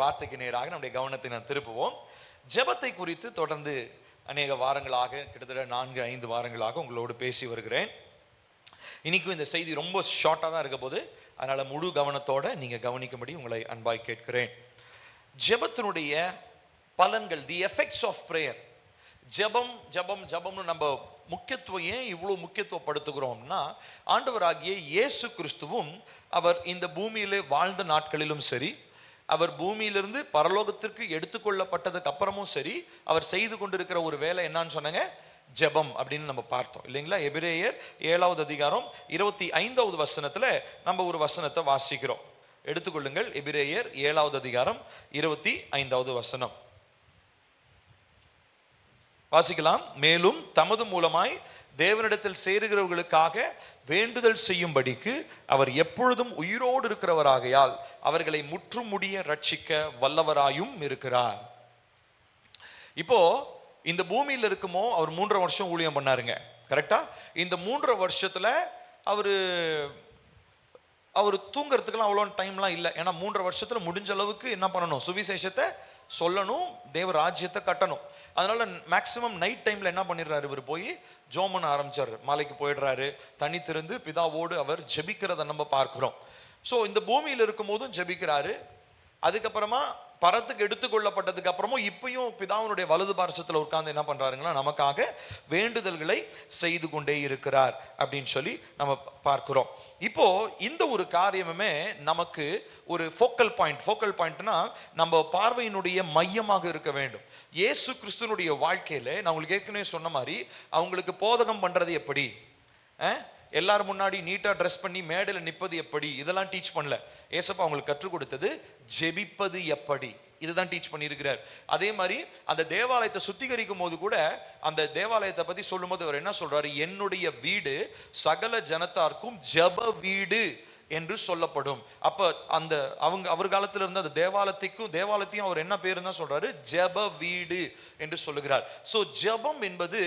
வார்த்தைக்கு நேராக நம்முடைய கவனத்தை நான் திருப்புவோம். ஜெபத்தை குறித்து தொடர்ந்து அநேக வாரங்களாக, கிட்டத்தட்ட 4-5 வாரங்களாக உங்களோடு பேசி வருகிறேன். இன்னைக்கும் இந்த செய்தி ரொம்ப ஷார்ட்டாக தான் இருக்க போது, அதனால முழு கவனத்தோட நீங்க கவனிக்கும்படி உங்களை அன்பாய் கேட்கிறேன். ஜெபத்தினுடைய பலன்கள், தி எஃபெக்ட்ஸ் ஆஃப் பிரேயர். ஜெபம் ஜெபம் ஜெபம்னு நம்ம முக்கியத்துவம் ஏன் இவ்வளோ முக்கியத்துவப்படுத்துகிறோம்னா, ஆண்டவராகிய இயேசு கிறிஸ்துவும் அவர் இந்த பூமியிலே வாழ்ந்த நாட்களிலும் சரி, அவர் பூமியிலிருந்து பரலோகத்திற்கு எடுத்துக்கொள்ளப்பட்டதுக்கு அப்புறமும் சரி, அவர் செய்து கொண்டிருக்கிற ஒரு வேலை என்னன்னு சொன்னாங்க, ஜெபம் அப்படின்னு நம்ம பார்த்தோம் இல்லைங்களா? எபிரேயர் 7வது அதிகாரம் 25வது வசனத்துல நம்ம ஒரு வசனத்தை வாசிக்கிறோம். எடுத்துக்கொள்ளுங்கள், எபிரேயர் 7வது அதிகாரம் 25வது வசனம் வாசிக்கலாம். மேலும் தமது மூலமாய் தேவனிடத்தில் சேருகிறவர்களுக்காக வேண்டுதல் செய்யும்படிக்கு அவர் எப்பொழுதும் உயிரோடு இருக்கிறவராகையால் அவர்களை முற்றும் முடிய ரட்சிக்க வல்லவராயும் இருக்கிறார். இப்போ இந்த பூமியில் இருக்குமோ அவர் 3.5 வருஷம் ஊழியம் பண்ணாருங்க, கரெக்டா? இந்த 3.5 வருஷத்துல அவர் தூங்குறதுக்குலாம் அவ்வளோ டைம்லாம் இல்லை. ஏன்னா 3.5 வருஷத்துல முடிஞ்ச அளவுக்கு என்ன பண்ணணும், சுவிசேஷத்தை சொல்லணும், தேவ ராஜ்யத்தை கட்டணும். அதனால மேக்சிமம் நைட் டைம்ல என்ன பண்ணிடுறாரு, இவர் போய் ஜெபம் பண்ண ஆரம்பிச்சாரு. மாலைக்கு போயிடுறாரு, தனித்திருந்து பிதாவோடு அவர் ஜெபிக்கிறத நம்ம பார்க்கிறோம். ஸோ இந்த பூமியில் இருக்கும் போதும் ஜெபிக்கிறாரு. அதுக்கப்புறமா பரத்துக்கு எடுத்துக்கொள்ளப்பட்டதுக்கு அப்புறமும் இப்பயும் பிதாவினுடைய வலது பார்சத்தில் உட்கார்ந்து என்ன பண்றாருங்கன்னா, நமக்காக வேண்டுதல்களை செய்து கொண்டே இருக்கிறார் அப்படின்னு சொல்லி நம்ம பார்க்கிறோம். இப்போ இந்த ஒரு காரியமே நமக்கு ஒரு ஃபோக்கல் பாயிண்ட்னா நம்ம பார்வையினுடைய மையமாக இருக்க வேண்டும். இயேசு கிறிஸ்துனுடைய வாழ்க்கையில நான் உங்களுக்கு ஏற்கனவே சொன்ன மாதிரி, அவங்களுக்கு போதகம் பண்றது எப்படி, எல்லாரும் முன்னாடி நீட்டா ட்ரெஸ் பண்ணி மேடையில் நிற்பது எப்படி, இதெல்லாம் டீச் பண்ணல. ஏசப்பா அவங்களுக்கு கற்றுக் கொடுத்தது ஜெபிப்பது எப்படி, இதுதான் டீச் பண்ணியிருக்கிறார். அதே மாதிரி அந்த தேவாலயத்தை சுத்திகரிக்கும் போது கூட அந்த தேவாலயத்தை பத்தி சொல்லும் போது அவர் என்ன சொல்றாரு, என்னுடைய வீடு சகல ஜனத்தார்க்கும் ஜெப வீடு என்று சொல்லப்படும். அப்ப அந்த அவர் காலத்துல இருந்த அந்த தேவாலயத்தையும் அவர் என்ன பேரு தான் சொல்றாரு, ஜெப வீடு என்று சொல்லுகிறார். சோ ஜெபம் என்பது,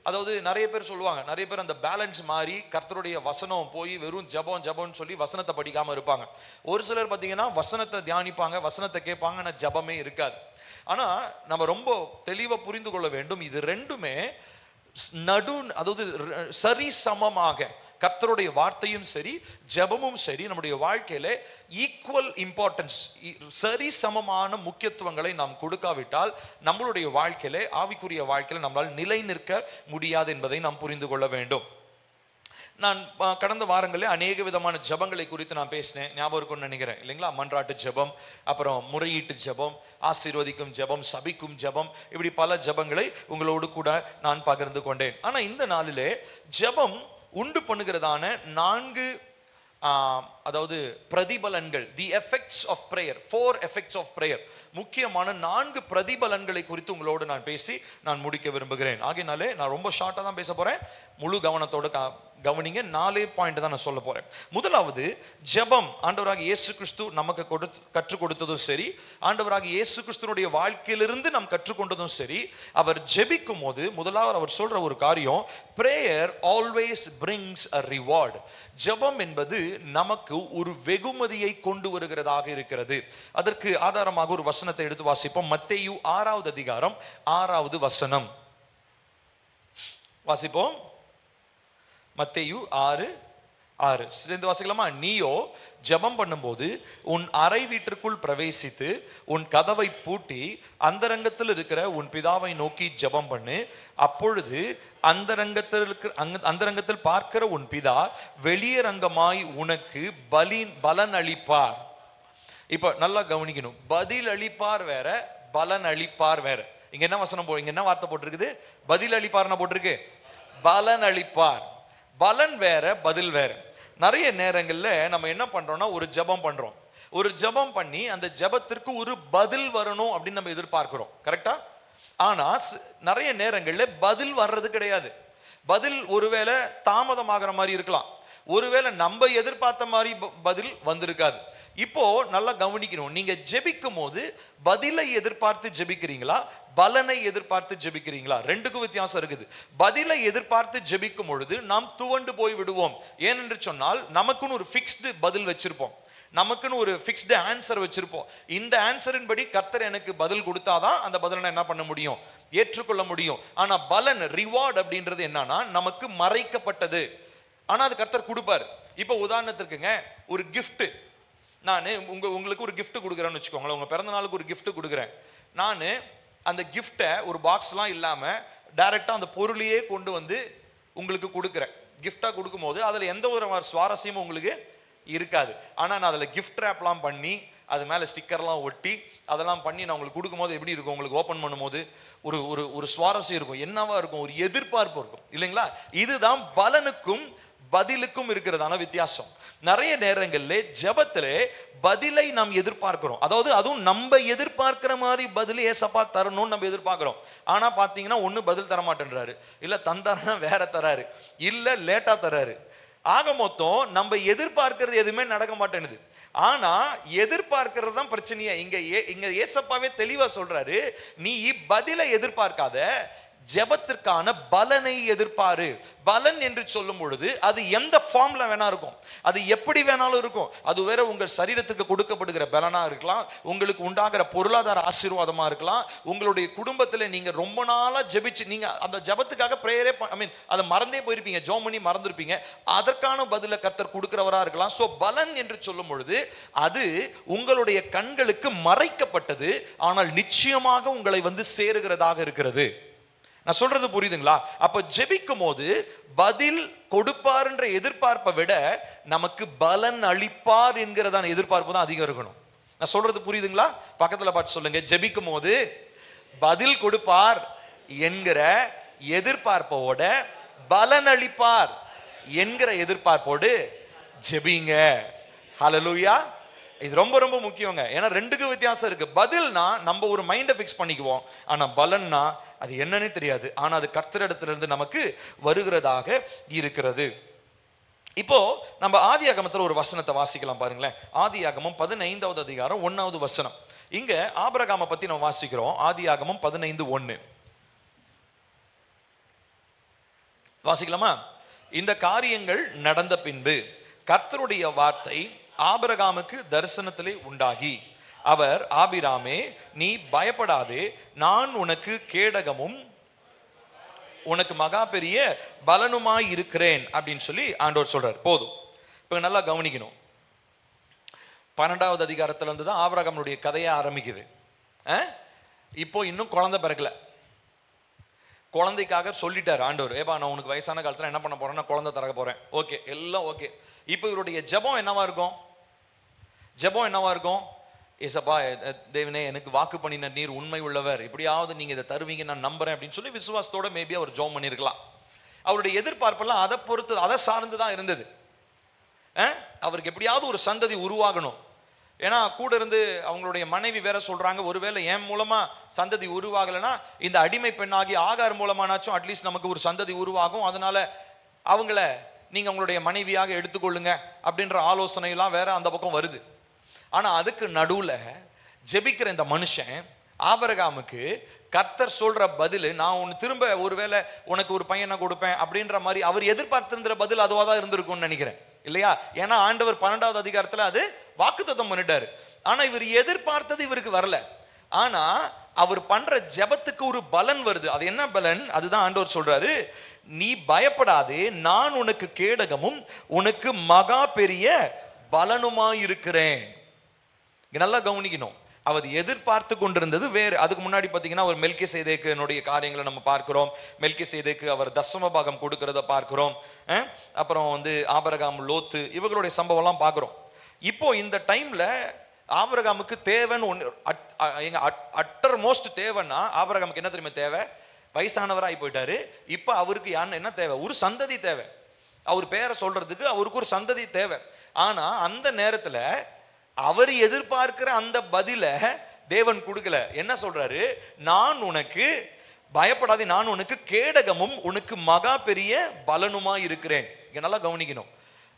அதாவது நிறைய பேர் சொல்லுவாங்க, நிறைய பேர் அந்த பேலன்ஸ் மாறி கர்த்தருடைய வசனம் போய் வெறும் ஜெபம்னு சொல்லி வசனத்தை படிக்காம இருப்பாங்க. ஒரு சிலர் பார்த்தீங்கன்னா வசனத்தை தியானிப்பாங்க, வசனத்தை கேட்பாங்க, ஆனால் ஜெபமே இருக்காது. ஆனா நம்ம ரொம்ப தெளிவா புரிந்து கொள்ள வேண்டும், இது ரெண்டுமே அதாவது சரி சமமாக, கர்த்தருடைய வார்த்தையும் சரி ஜெபமும் சரி நம்முடைய வாழ்க்கையில ஈக்குவல் இம்பார்ட்டன்ஸ், சரி சமமான முக்கியத்துவங்களை நாம் கொடுக்காவிட்டால் நம்மளுடைய வாழ்க்கையில, ஆவிக்குரிய வாழ்க்கையில நம்மளால் நிலை நிற்க முடியாது என்பதை நாம் புரிந்து கொள்ள வேண்டும். நான் கடந்த வாரங்களில் அநேக விதமான ஜெபங்களை குறித்து நான் பேசினேன், ஞாபகம் இருக்கும்னு நினைக்கிறேன் இல்லைங்களா? மன்றாட்டு ஜெபம், அப்புறம் முறையீட்டு ஜெபம், ஆசீர்வதிக்கும் ஜெபம், சபிக்கும் ஜெபம், இப்படி பல ஜெபங்களை உங்களோடு கூட நான் பகிர்ந்து கொண்டேன். ஆனா இந்த நாளிலே ஜெபம் உண்டு பண்ணுகிறதான 4 அதாவது பிரதிபலன்கள், the effects of prayer, 4 effects of prayer, முக்கியமான 4 பிரதிபலன்களை குறித்து உங்களோடு நான் பேசி நான் முடிக்க விரும்புகிறேன். ஆகையினாலே நான் ரொம்ப ஷார்ட்டாக தான் பேச போறேன், முழு கவனத்தோடு கவனிங்க. 4 பாயிண்ட் தான் நான் சொல்ல போறேன். முதலாவது, ஜெபம் ஆண்டவராக இயேசு கிறிஸ்து நமக்கு கற்றுக் கொடுத்ததும் சரி, ஆண்டவராக இயேசு கிறிஸ்துனுடைய வாழ்க்கையிலிருந்து நாம் கற்றுக்கொண்டதும் சரி, அவர் ஜெபிக்கும் போது முதலாவது அவர் சொல்ற ஒரு காரியம், prayer always brings a reward. ஜெபம் என்பது நமக்கு ஒரு வெகுமதியை கொண்டு வருகிறதாக இருக்கிறது. அதற்கு ஆதாரமாக ஒரு வசனத்தை எடுத்து வாசிப்போம். மத்தேயு 6வது அதிகாரம் 6வது வசனம் வாசிப்போம். மத்தேயு 6:6 சேர்ந்து வாசிக்கலாமா? நீயோ ஜெபம் பண்ணும்போது உன் அறை வீட்டிற்குள் பிரவேசித்து உன் கதவை பூட்டி அந்தரங்கத்தில் இருக்கிற உன் பிதாவை நோக்கி ஜெபம் பண்ணு. அப்பொழுது அந்தரங்கத்தில் பார்க்கிற உன் பிதா வெளியரங்கமாய் உனக்கு பலன் அளிப்பார். இப்ப நல்லா கவனிக்கணும், பதில் அளிப்பார் வேற, பலன் அளிப்பார் வேற. இங்க என்ன வசனம் இங்க என்ன வார்த்தை போட்டிருக்குது? பதில் அளிப்பார்னா போட்டிருக்கு, பலன் அளிப்பார். பலன் வேற, பதில் வேற. நிறைய நேரங்கள்ல நம்ம என்ன பண்றோம்னா, ஒரு ஜெபம் பண்றோம், ஒரு ஜெபம் பண்ணி அந்த ஜெபத்திற்கு ஒரு பதில் வரணும் அப்படின்னு நம்ம எதிர்பார்க்கிறோம், கரெக்டா? ஆனா நிறைய நேரங்கள்ல பதில் வர்றது கிடையாது. பதில் ஒருவேளை தாமதமாகிற மாதிரி இருக்கலாம், ஒருவேளை நம்ம எதிர்பார்த்த மாதிரி பதில் வந்திருக்காது. இப்போ நல்லா கவனிக்கணும், நீங்க ஜெபிக்கும் போது பதிலை எதிர்பார்த்து ஜெபிக்கிறீங்களா, பலனை எதிர்பார்த்து ஜெபிக்கிறீங்களா? ரெண்டுக்கும் வித்தியாசம் இருக்குது. பதிலை எதிர்பார்த்து ஜெபிக்கும் பொழுது நாம் துவண்டு போய் விடுவோம். ஏனென்று சொன்னால் நமக்குன்னு ஒரு ஃபிக்ஸ்டு பதில் வச்சிருப்போம். நமக்குன்னு ஒரு ஃபிக்ஸ்டு ஆன்சர் வச்சிருப்போம். இந்த ஆன்சரின் படி கர்த்தர் எனக்கு பதில் கொடுத்தாதான் அந்த பதிலை நான் என்ன பண்ண முடியும், ஏற்றுக்கொள்ள முடியும். ஆனா பலன், ரிவார்டு அப்படின்றது என்னன்னா நமக்கு மறைக்கப்பட்டது. ஆனா அது கர்த்தர் கொடுப்பார். இப்போ உதாரணத்துக்குங்க, ஒரு கிஃப்ட், நான் உங்களுக்கு ஒரு கிஃப்ட் கொடுக்குறேன்னு வச்சுக்கோங்களேன். உங்க பிறந்த நாளுக்கு ஒரு கிஃப்ட் கொடுக்குறேன். நான் அந்த கிஃப்டை ஒரு பாக்ஸ்லாம் இல்லாமல் டைரெக்டாக அந்த பொருளையே கொண்டு வந்து உங்களுக்கு கொடுக்குறேன். கிஃப்டாக கொடுக்கும்போது அதில் எந்த ஒரு சுவாரஸ்யமும் உங்களுக்கு இருக்காது. ஆனால் நான் அதில் கிஃப்ட் ரேப்லாம் பண்ணி அது மேலே ஸ்டிக்கர்லாம் ஒட்டி அதெல்லாம் பண்ணி நான் உங்களுக்கு கொடுக்கும்போது எப்படி இருக்கும், உங்களுக்கு ஓப்பன் பண்ணும்போது ஒரு ஒரு ஒரு சுவாரஸ்யம் இருக்கும். என்னவா இருக்கும், ஒரு எதிர்பார்ப்பு இருக்கும் இல்லைங்களா? இதுதான் பலனுக்கும் பதிலுக்கும் இருக்கிறதான வித்தியாசம். நிறைய நேரங்களில் ஜெபத்திலே பதிலை நாம் எதிர்பார்க்கிறோம். அதாவது அதுவும் நம்ம எதிர்பார்க்கிற மாதிரி பதில் ஏசப்பா தரணும்னு நம்ம எதிர்பார்க்கிறோம். ஆனா பாத்தீங்கன்னா ஒண்ணு பதில் தர மாட்டேன்றாரு, இல்ல தந்தாருன்னா வேற தராரு, இல்ல லேட்டா தராரு. ஆக மொத்தம் நம்ம எதிர்பார்க்கிறது எதுவுமே நடக்க மாட்டேங்குது. ஆனா எதிர்பார்க்கிறது தான் பிரச்சனையே. இங்க ஏசப்பாவே தெளிவா சொல்றாரு, நீ பதிலை எதிர்பார்க்காத, ஜெபத்திற்கான பலனை எதிர்பாரு. பலன் என்று சொல்லும் பொழுது அது எந்த ஃபார்ம்ல வேணா இருக்கும், அது எப்படி வேணாலும் இருக்கும். அது வேற உங்கள் சரீரத்துக்கு கொடுக்கப்படுகிற பலனா இருக்கலாம், உங்களுக்கு உண்டாகிற பொருளாதார ஆசீர்வாதமா இருக்கலாம், உங்களுடைய குடும்பத்தில் நீங்க ரொம்ப நாளா ஜெபிச்சு நீங்க அந்த ஜெபத்துக்காக பிரேயரே அதை மறந்தே போயிருப்பீங்க, ஜெபம் பண்ணி மறந்துருப்பீங்க, அதற்கான பதில கர்த்தர் கொடுக்கிறவரா இருக்கலாம். சோ பலன் என்று சொல்லும் பொழுது அது உங்களுடைய கண்களுக்கு மறைக்கப்பட்டது, ஆனால் நிச்சயமாக உங்களை வந்து சேருகிறதாக இருக்கிறது. நான் சொல்றது புரியுதுங்களா? அப்ப ஜெபிக்கும் போது பதில் கொடுப்பார் என்ற எதிர்பார்ப்பை விட நமக்கு பலன் அளிப்பார் என்கிறதான எதிர்பார்ப்பு தான் அதிகம் இருக்கணும். நான் சொல்றது புரியுதுங்களா? பக்கத்துல பார்த்து சொல்லுங்க, ஜெபிக்கும் போது பதில் கொடுப்பார் என்கிற எதிர்பார்ப்போட பலன் அளிப்பார் என்கிற எதிர்பார்ப்போடு ஜெபிங்க. ஹல்லேலூயா. இது ரொம்ப ரொம்ப முக்கியங்க. ஏன்னா ரெண்டுக்கும் வித்தியாசம் இருக்கு. பதில்னா நம்ம ஒரு மைண்டை ஃபிக்ஸ் பண்ணிக்குவோம், ஆனா பலன்னா அது என்னன்னு தெரியாது, ஆனா அது கர்த்தரிடத்திலிருந்து நமக்கு வருகிறதாக இருக்கிறது. இப்போ நம்ம ஆதியாகமத்தில் ஒரு வசனத்தை வாசிக்கலாம் பாருங்களேன். ஆதியாகமம் 15வது அதிகாரம் 1வது வசனம். இங்க ஆபிரகாமை பத்தி நம்ம வாசிக்கிறோம். ஆதியாகமம் 15:1 வாசிக்கலாமா? இந்த காரியங்கள் நடந்த பின்பு கர்த்தருடைய வார்த்தை ஆபிரகாமுக்கு தரிசனத்திலே உண்டாகி, அவர், ஆபிராமே நீ பயப்படாதே, நான் உனக்கு கேடகமும் உனக்கு மகா பெரிய பலனுமாய் இருக்கிறேன் அப்படின்னு சொல்லி ஆண்டவர் சொல்றார். போதும், இப்ப நல்லா கவனிக்கணும். 12வது அதிகாரத்துல இருந்து தான் ஆபிரகாமுடைய கதையை ஆரம்பிக்குது. இப்போ இன்னும் குழந்தை பிறக்கல. குழந்தைக்காக சொல்லிட்டார் ஆண்டவர், ஏப்பா நான் உனக்கு வயசான காலத்தில் என்ன பண்ண போறேன், நான் குழந்தை தரக்க போறேன். ஓகே, எல்லாம் ஓகே. இப்போ இவருடைய ஜெபம் என்னவா இருக்கும்? ஜெபம் என்னவா இருக்கும்? ஏசப்பா தேவனே, எனக்கு வாக்கு பண்ணின நீர் உண்மை உள்ளவர், எப்படியாவது நீங்க இதை தருவீங்க நான் நம்புறேன் அப்படின்னு சொல்லி விசுவாசத்தோட மேபி அவர் ஜெபம் பண்ணியிருக்கலாம். அவருடைய எதிர்பார்ப்பெல்லாம் அதை பொறுத்து, அதை சார்ந்து தான் இருந்தது. அவருக்கு எப்படியாவது ஒரு சந்ததி உருவாகணும். ஏன்னா கூட இருந்து அவங்களுடைய மனைவி வேற சொல்றாங்க, ஒருவேளை என் மூலமா சந்ததி உருவாகலைன்னா இந்த அடிமை பெண்ணாகி ஆகார் மூலமானாச்சும் அட்லீஸ்ட் நமக்கு ஒரு சந்ததி உருவாகும், அதனால அவங்கள நீங்க உங்களுடைய மனைவியாக எடுத்துக்கொள்ளுங்க அப்படின்ற ஆலோசனையெல்லாம் வேற அந்த பக்கம் வருது. ஆனா அதுக்கு நடுவுல ஜெபிக்கிற இந்த மனுஷன் ஆபிரகாமுக்கு கர்த்தர் சொல்ற பதில், நான் உன் திரும்ப ஒருவேளை உனக்கு ஒரு பையனை கொடுப்பேன் அப்படின்ற மாதிரி அவர் எதிர்பார்த்திருந்த பதில் அதுவா தான் இருந்திருக்கும்னு நினைக்கிறேன், இல்லையா? ஏன்னா ஆண்டவர் 12வது அதிகாரத்துல அது வாக்குத்தத்தம் பண்ணிட்டாரு. ஆனா இவர் எதிர்பார்த்தது இவருக்கு வரல. ஆனா அவர் பண்ற ஜெபத்துக்கு ஒரு பலன் வருது. அது என்ன பலன்? அதுதான் ஆண்டவர் சொல்றாரு, நீ பயப்படாதே, நான் உனக்கு கேடகமும் உனக்கு மகா பெரிய பலனுமாய் இருக்கிறேன். நல்லா கவனிக்கணும். அவர் எதிர்பார்த்து கொண்டிருந்தது வேறு. அதுக்கு முன்னாடி பார்த்தீங்கன்னா ஒரு மெல்கிசேதேக்கினுடைய காரியங்களை நம்ம பார்க்கிறோம். மெல்கிசேதேக்கு அவர் தசம பாகம் கொடுக்கிறத பார்க்கிறோம். அப்புறம் வந்து ஆபிரகாம், லோத்து, இவங்களுடைய சம்பவம்லாம் பார்க்கிறோம். இப்போ இந்த டைம்ல ஆபிரகாமுக்கு தேவைன்னு ஒன்று, அட்டர் மோஸ்ட் தேவைன்னா ஆபிரகாமுக்கு என்ன தெரியுமா தேவை? வயசானவராகி போயிட்டாரு. இப்போ அவருக்கு யாருன்னு என்ன தேவை? ஒரு சந்ததி தேவை. அவர் பேரை சொல்றதுக்கு அவருக்கு ஒரு சந்ததி தேவை. ஆனா அந்த நேரத்துல அவர் எதிர்பார்க்கிற அந்த பதில தேவன் கொடுக்கல. என்ன சொல்றாரு? நான் உனக்கு பயப்படாதே, நான் உனக்கு கேடகமும் உனக்கு மகா பெரிய பலனுமா இருக்கிறேன். இங்க நல்லா கவனிக்கணும்,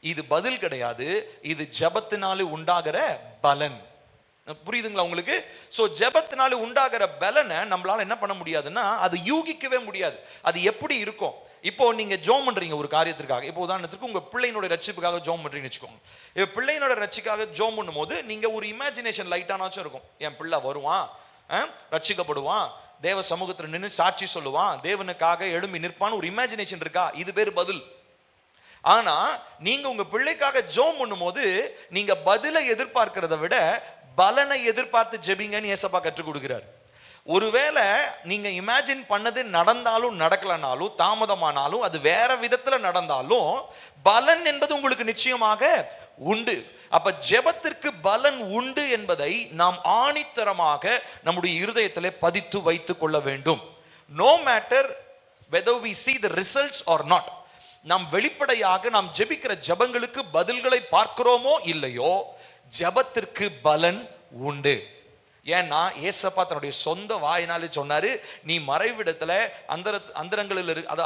இது பதில் கிடையாது, இது ஜெபத்தினாலே உண்டாகிற பலன். புரியுதுங்களா உங்களுக்கு? ஸோ ஜெபத்தினால உண்டாகிற பலனை நம்மளால என்ன பண்ண முடியாதுன்னா அது யூகிக்கவே முடியாது. அது எப்படி இருக்கும்? இப்போ நீங்க ஜோம் பண்றீங்க ஒரு காரியத்திற்காக. இப்போ உதாரணத்துக்கு உங்க பிள்ளையினோட ரட்சிப்புக்காக ஜோம் பண்றீங்கன்னு வச்சுக்கோங்க. இப்போ பிள்ளையினோட ரட்சிக்காக ஜோம் பண்ணும்போது நீங்க ஒரு இமேஜினேஷன் லைட்டானாச்சும் இருக்கும். என் பிள்ளை வருவான், ரட்சிக்கப்படுவான், தேவ சமூகத்தில் நின்று சாட்சி சொல்லுவான், தேவனுக்காக எழும்பி நிற்பான்னு ஒரு இமேஜினேஷன் இருக்கா? இது பேர் பதில். ஆனா நீங்க உங்க பிள்ளைக்காக ஜோம் பண்ணும்போது நீங்க பதிலை எதிர்பார்க்கிறத விட பலனை எதிர்பார்த்து ஜெபிங்கன்னு ஏசப்பா கற்றுக் கொடுக்கிறார். ஒருவேளை நீங்க இமேஜின் பண்ணது நடந்தாலும் நடக்கலனாலும் தாமதமானாலும் அது வேற விதத்துல நடந்தாலும் பலன் என்பது உங்களுக்கு நிச்சயமாக உண்டு. அப்ப ஜெபத்திற்கு பலன் உண்டு என்பதை நாம் ஆணித்தரமாக நம்முடைய இருதயத்திலே பதித்து வைத்துக் கொள்ள வேண்டும். No matter whether we see the results or not. நாம் வெளிப்படையாக நாம் ஜெபிக்கிற ஜெபங்களுக்கு பதில்களை பார்க்கிறோமோ இல்லையோ, ஜெபத்திற்கு பலன் உண்டு. ஏன்னா ஏசப்பா தன்னுடைய சொந்த வாயினாலே சொன்னாரு, நீ மறைவிடத்துல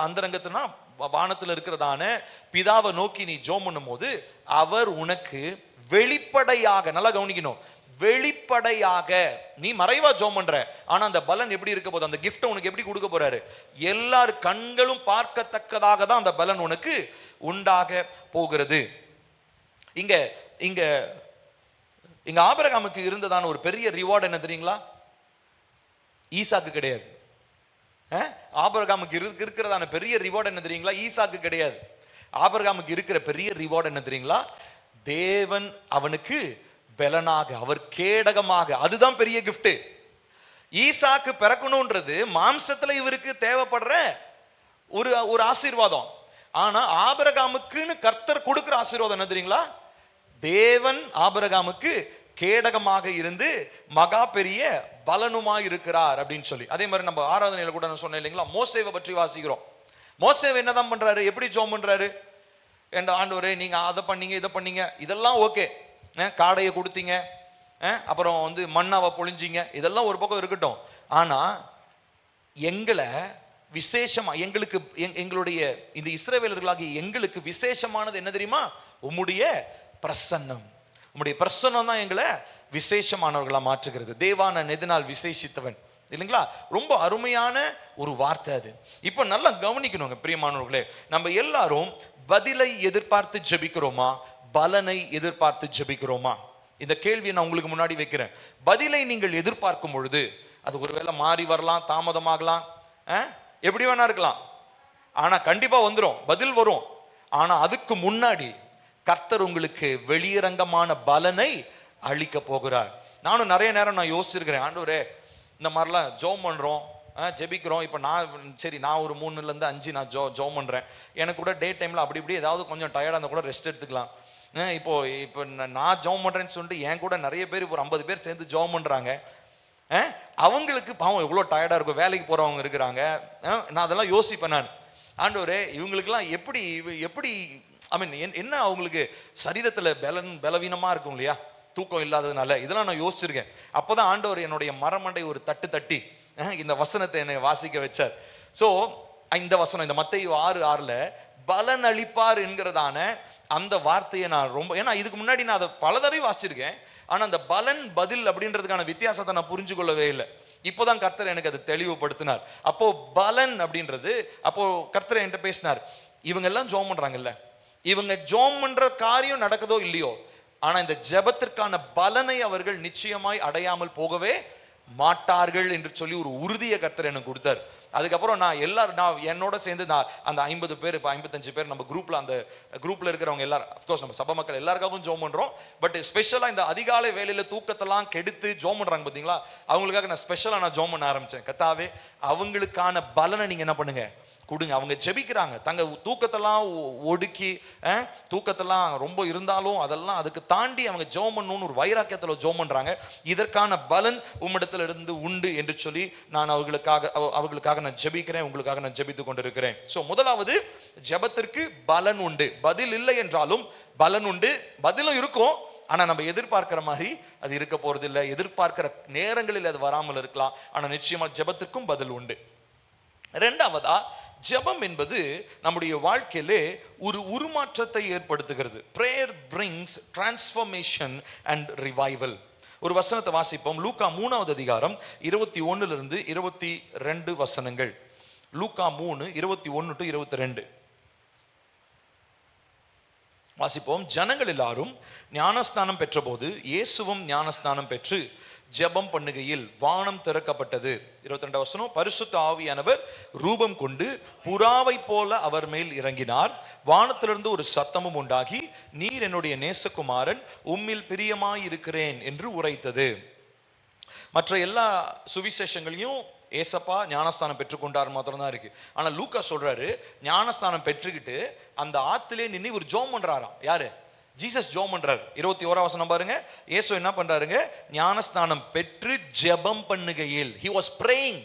அந்தரங்கத்தினா வானத்தில் இருக்கிறதான பிதாவை நோக்கி நீ ஜெபம் பண்ணும்போது அவர் உனக்கு வெளிப்படையாக, நல்லா கவனிக்கணும், வெளிப்படையாக, நீ மறைவா ஜெபம் பண்ற, ஆனா அந்த பலன் எப்படி இருக்க போகுது, அந்த கிஃப்ட் உனக்கு எப்படி கொடுக்க போறாரு, எல்லார் கண்களும் பார்க்கத்தக்கதாக தான் அந்த பலன் உனக்கு உண்டாக போகிறது. இங்க இங்க இங்க ஆபிரகாமுக்கு இருந்ததான ஒரு பெரிய ரிவார்டு என்ன தெரியுங்களா? ஈசாக்கு கிடையாது. ஆபிரகாமுக்கு இருக்கிறதான பெரிய ரிவார்டு என்ன தெரியுங்களா? ஈசாக்கு கிடையாது. ஆபிரகாமுக்கு இருக்கிற பெரிய ரிவார்டு என்ன தெரியுங்களா? தேவன் அவனுக்கு பலனாக, அவர் கேடகமாக, அதுதான் பெரிய கிஃப்ட். ஈசாக்கு பிறக்கணும்ன்றது மாம்சத்துல இவருக்கு தேவைப்படுற ஒரு ஆசீர்வாதம். ஆனா ஆபிரகாமுக்குன்னு கர்த்தர் கொடுக்கிற ஆசீர்வாதம் என்ன தெரியுங்களா? தேவன் ஆபிரகாமுக்கு கேடகமாக இருந்து மகா பெரிய பலனுமாய் இருக்கிறார் அப்படின்னு சொல்லி. அதே மாதிரி நம்ம ஆராதனையில கூட நான் சொன்னேன் இல்லைங்களா, மோசேவை பற்றி வாசிக்கிறோம். மோசேவை என்னதான் பண்றாரு, எப்படி ஜெபம் பண்றாரு? ஆண்டவரே நீங்க அதை பண்ணீங்க, இதை பண்ணீங்க, இதெல்லாம் ஓகே, காடையை கொடுத்தீங்க, அப்புறம் மண்ணாவை பொழிஞ்சிங்க, இதெல்லாம் ஒரு பக்கம் இருக்கட்டும். ஆனா எங்களை விசேஷமா, எங்களுடைய இந்த இஸ்ரவேலர்களாகிய எங்களுக்கு விசேஷமானது என்ன தெரியுமா? உம்முடைய பிரசன்னம். உம்முடைய பிரசன்னம் தான் எங்களை விசேஷமானவர்களா மாற்றுகிறது. தேவான நெடுநாள் விசேஷித்தவன் இல்லைங்களா? ரொம்ப அருமையான ஒரு வார்த்தை அது. இப்போ நல்லா கவனிக்கணுங்க பிரியமானவர்களே, நம்ம எல்லாரும் பதிலை எதிர்பார்த்து ஜெபிக்கிறோமா, பலனை எதிர்பார்த்து ஜெபிக்கிறோமா? இந்த கேள்வியை நான் உங்களுக்கு முன்னாடி வைக்கிறேன். பதிலை நீங்கள் எதிர்பார்க்கும் பொழுது அது ஒருவேளை மாறி வரலாம், தாமதமாகலாம், எப்படி வேணா இருக்கலாம், ஆனா கண்டிப்பா வந்துடும், பதில் வரும். ஆனா அதுக்கு முன்னாடி கர்த்தர் உங்களுக்கு வெளியரங்கமான பலனை அளிக்க போகிறார். நானும் நிறைய நேரம் நான் யோசிச்சிருக்கிறேன், ஆண்டவரே இந்த மாதிரிலாம் ஜெபம் பண்றோம், ஜெபிக்கிறோம். இப்போ நான் ஒரு 3லேருந்து 5 நான் ஜெபம் பண்றேன். எனக்கு கூட டே டைம்ல அப்படி இப்படி ஏதாவது கொஞ்சம் டயர்டாக இருந்தால் கூட ரெஸ்ட் எடுத்துக்கலாம். இப்போ நான் ஜெபம் பண்றேன்னு சொல்லிட்டு என் கூட நிறைய பேர், இப்போ 50 பேர் சேர்ந்து ஜெபம் பண்றாங்க. அவங்களுக்கு பாவம் எவ்வளோ டயர்டா இருக்கும், வேலைக்கு போறவங்க இருக்கிறாங்க. நான் அதெல்லாம் யோசிப்பேன். நான் ஆண்டவரே இவங்களுக்கெல்லாம் எப்படி ஐ மீன் என்ன அவங்களுக்கு சரீரத்தில் பலவீனமா இருக்கும் இல்லையா, தூக்கம் இல்லாததுனால, இதெல்லாம் நான் யோசிச்சிருக்கேன். அப்போதான் ஆண்டவர் என்னுடைய மரமண்டை ஒரு தட்டி இந்த வசனத்தை என்னை வாசிக்க வச்சார். ஸோ இந்த வசனம், இந்த மத்தேயு 6:6 பலன் அளிப்பார் என்கிறதான அந்த வார்த்தையை நான் ரொம்ப, ஏன்னா இதுக்கு முன்னாடி நான் அதை பல தடவை வாசிச்சிருக்கேன், ஆனால் அந்த பலன் பதில் அப்படின்றதுக்கான வித்தியாசத்தை நான் புரிஞ்சு கொள்ளவே இல்லை. இப்போதான் கர்த்தர் எனக்கு அதை தெளிவுபடுத்தினார். அப்போ பலன் அப்படின்றது, அப்போ கர்த்தர் என்கிட்ட பேசினார், இவங்க எல்லாம் ஜெபம் பண்றாங்கல்ல, இவங்க ஜெபம் பண்ற காரியம் நடக்குதோ இல்லையோ, ஆனா இந்த ஜெபத்திற்கான பலனை அவர்கள் நிச்சயமாய் அடையாமல் போகவே மாட்டார்கள் என்று சொல்லி ஒரு உறுதியை கர்த்தர் எனக்கு கொடுத்தார். அதுக்கப்புறம் நான் என்னோட சேர்ந்து நான் அந்த 50 பேர், இப்போ 55 பேர் நம்ம குரூப்ல, அந்த குரூப்ல இருக்கிறவங்க எல்லாரும், அஃப்கோர்ஸ் நம்ம சபை மக்கள் எல்லாருக்காகவும் ஜெபம் பண்றோம். பட் ஸ்பெஷலா இந்த அதிகாலை வேலையில தூக்கத்தெல்லாம் கெடுத்து ஜெபம் பண்றாங்க பாத்தீங்களா, அவங்களுக்காக நான் ஸ்பெஷலா ஜெபம் பண்ண ஆரம்பிச்சேன். கர்த்தாவே அவங்களுக்கான பலனை நீங்க என்ன பண்ணுங்க, கொடுங்க. அவங்க ஜெபிக்கிறாங்க, தங்க தூக்கத்தெல்லாம் ஒடுக்கி, தூக்கத்தெல்லாம் ரொம்ப இருந்தாலும் அதெல்லாம் அதுக்கு தாண்டி அவங்க ஜெபம் பண்ணணும்னு ஒரு வைராக்கியத்தில் ஜெபம் பண்றாங்க. இதற்கான பலன் உம்மிடத்தில் இருந்து உண்டு என்று சொல்லி நான் அவர்களுக்காக நான் ஜெபிக்கிறேன், உங்களுக்காக நான் ஜெபித்து கொண்டிருக்கிறேன். ஸோ முதலாவது, ஜெபத்திற்கு பலன் உண்டு. பதில் இல்லை என்றாலும் பலன் உண்டு. பதிலும் இருக்கும், ஆனா நம்ம எதிர்பார்க்கிற மாதிரி அது இருக்க போறது இல்லை. எதிர்பார்க்கிற நேரங்களில் அது வராமல் இருக்கலாம், ஆனா நிச்சயமா ஜெபத்திற்கும் பதில் உண்டு. இரண்டாவதா, ஜெபம் என்பது நம்முடைய வாழ்க்கையிலே ஒரு உருமாற்றத்தை ஏற்படுத்துகிறது. Prayer brings transformation and revival. ஒரு வசனத்தை வாசிப்போம். லூக்கா 3வது அதிகாரம் 21 22 வசனங்கள். லூக்கா 3 21 to 22 வாசிப்போம். ஜனங்கள் எல்லாரும் ஞானஸ்நானம் பெற்றபோது இயேசுவும் ஞானஸ்நானம் பெற்று ஜெபம் பண்ணுகையில் வானம் திறக்கப்பட்டது. 22 வசனம். பரிசுத்த ஆவியானவர் ரூபம் கொண்டு புறாவை போல அவர் மேல் இறங்கினார். வானத்திலிருந்து ஒரு சத்தமும் உண்டாகி, நீர் என்னுடைய நேசகுமாரன், உம்மில் பிரியமாயிருக்கிறேன் என்று உரைத்தது. மற்ற எல்லா சுவிசேஷங்களையும் ஏசப்பா ஞானஸ்தானம் பெற்றுக்கொண்டார் மாத்திரம் தான் இருக்கு. ஆனா லூக்கா சொல்றாரு, ஞானஸ்தானம் பெற்றுக்கிட்டு அந்த ஆத்திலே நின்று ஒரு ஜோம் பண்றாராம். யாரு? ஜீசஸ் ஜோம் பண்றாரு. 21 வசனம் பாருங்க. இயேசு என்ன பண்றாருங்க? ஞானஸ்தானம் பெற்று ஜெபம் பண்ணுகையில், he was praying.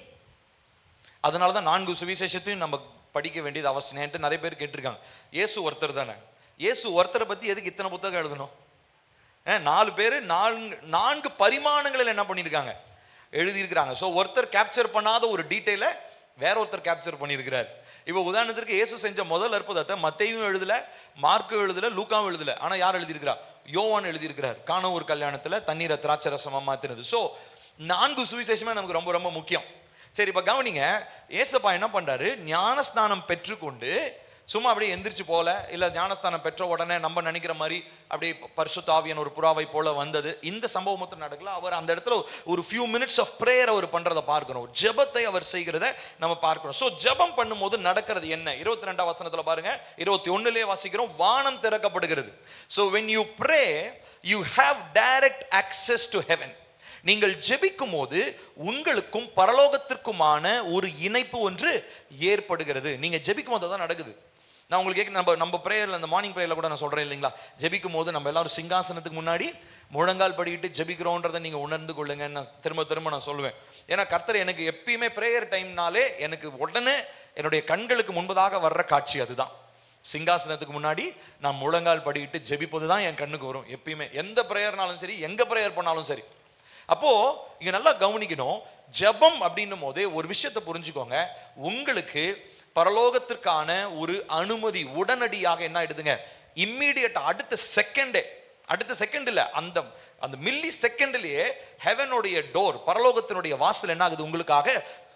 அதனாலதான் 4 சுவிசேஷத்தையும் நம்ம படிக்க வேண்டியது அவசியம். நிறைய பேர் கேட்டிருக்காங்க, இயேசு ஒருத்தர் தானே, இயேசு ஒருத்தரை பத்தி எதுக்கு இத்தனை புத்தகம் எழுதணும்? 4 பேர் 4 பரிமாணங்களில் என்ன பண்ணியிருக்காங்க? எழுதியிருக்கிறாங்க. ஸோ ஒருத்தர் கேப்சர் பண்ணாத ஒரு டீட்டெயிலை வேற ஒருத்தர் கேப்சர் பண்ணியிருக்கிறார். இப்போ உதாரணத்திற்கு இயேசு செஞ்ச முதல் அற்புதத்தை மத்தேயும் எழுதல, மார்க்கும் எழுதல, லூக்காவும் எழுதல. ஆனால் யார் எழுதியிருக்கிறா? யோவான் எழுதியிருக்கிறார். காண ஒரு கல்யாணத்தில் தண்ணீரை திராட்சை ரசமா மாத்தினது. ஸோ 4 சுவிசேஷமே நமக்கு ரொம்ப ரொம்ப முக்கியம். சரி, இப்போ கவனிங்க. ஏசப்பா என்ன பண்றாரு? ஞானஸ்நானம் பெற்றுக்கொண்டு சும்மா அப்படியே எந்திரிச்சு போல, இல்லை ஞானஸ்தானம் பெற்ற உடனே நம்ம நினைக்கிற மாதிரி அப்படியே பரிசுத்த ஆவியான் ஒரு புறாவை போல வந்தது. இந்த சம்பவம் மட்டும் நடக்கல. அவர் அந்த இடத்துல ஒரு ஃபியூ மினிட்ஸ் ஆஃப் பிரேயர் அவர் பண்றதை பார்க்கிறோம். ஜெபத்தை அவர் செய்கிறத நம்ம பார்க்கிறோம். ஸோ ஜெபம் பண்ணும்போது நடக்கிறது என்ன? 22 வசனத்துல பாருங்க. 21 வாசிக்கிறோம், வானம் திறக்கப்படுகிறது. So when you pray you have direct access to heaven. நீங்கள் ஜெபிக்கும் போது உங்களுக்கும் பரலோகத்திற்குமான ஒரு இணைப்பு ஒன்று ஏற்படுகிறது. நீங்க ஜெபிக்கும் போது தான் நடக்குது. நான் உங்களுக்கு நம்ம பிரேயர்ல, அந்த மார்னிங் பிரேயர்ல கூட நான் சொல்றேன் இல்லைங்களா, ஜெபிக்கும் போது நம்ம எல்லாரும் சிங்காசனத்துக்கு முன்னாடி முழங்கால் படிக்கிட்டு ஜெபிக்கிறோன்றதை நீங்க உணர்ந்து கொள்ளுங்க. நான் திரும்ப நான் சொல்லுவேன். ஏன்னா கர்த்தர் எனக்கு எப்பயுமே பிரேயர் டைம்னாலே எனக்கு உடனே என்னுடைய கண்களுக்கு முன்பதாக வர்ற காட்சி அதுதான். சிங்காசனத்துக்கு முன்னாடி நான் முழங்கால் படிக்கிட்டு ஜெபிப்பது தான் என் கண்ணுக்கு வரும் எப்பயுமே. எந்த பிரேயர்னாலும் சரி, எங்க பிரேயர் பண்ணாலும் சரி. அப்போ இங்க நல்லா கவனிக்கணும். ஜெபம் அப்படின்னும் போதே ஒரு விஷயத்தை புரிஞ்சுக்கோங்க. உங்களுக்கு பரலோகத்திற்கான ஒரு அனுமதி உடனடியாக என்ன ஆயிடுதுங்க? இம்மீடியட், அடுத்த செகண்ட் இல்ல, அந்த மில்லி செகண்ட்லயே ஹெவனுடைய டோர், பரலோகத்தினுடைய வாசல் என்ன ஆகுது? உங்களுக்காக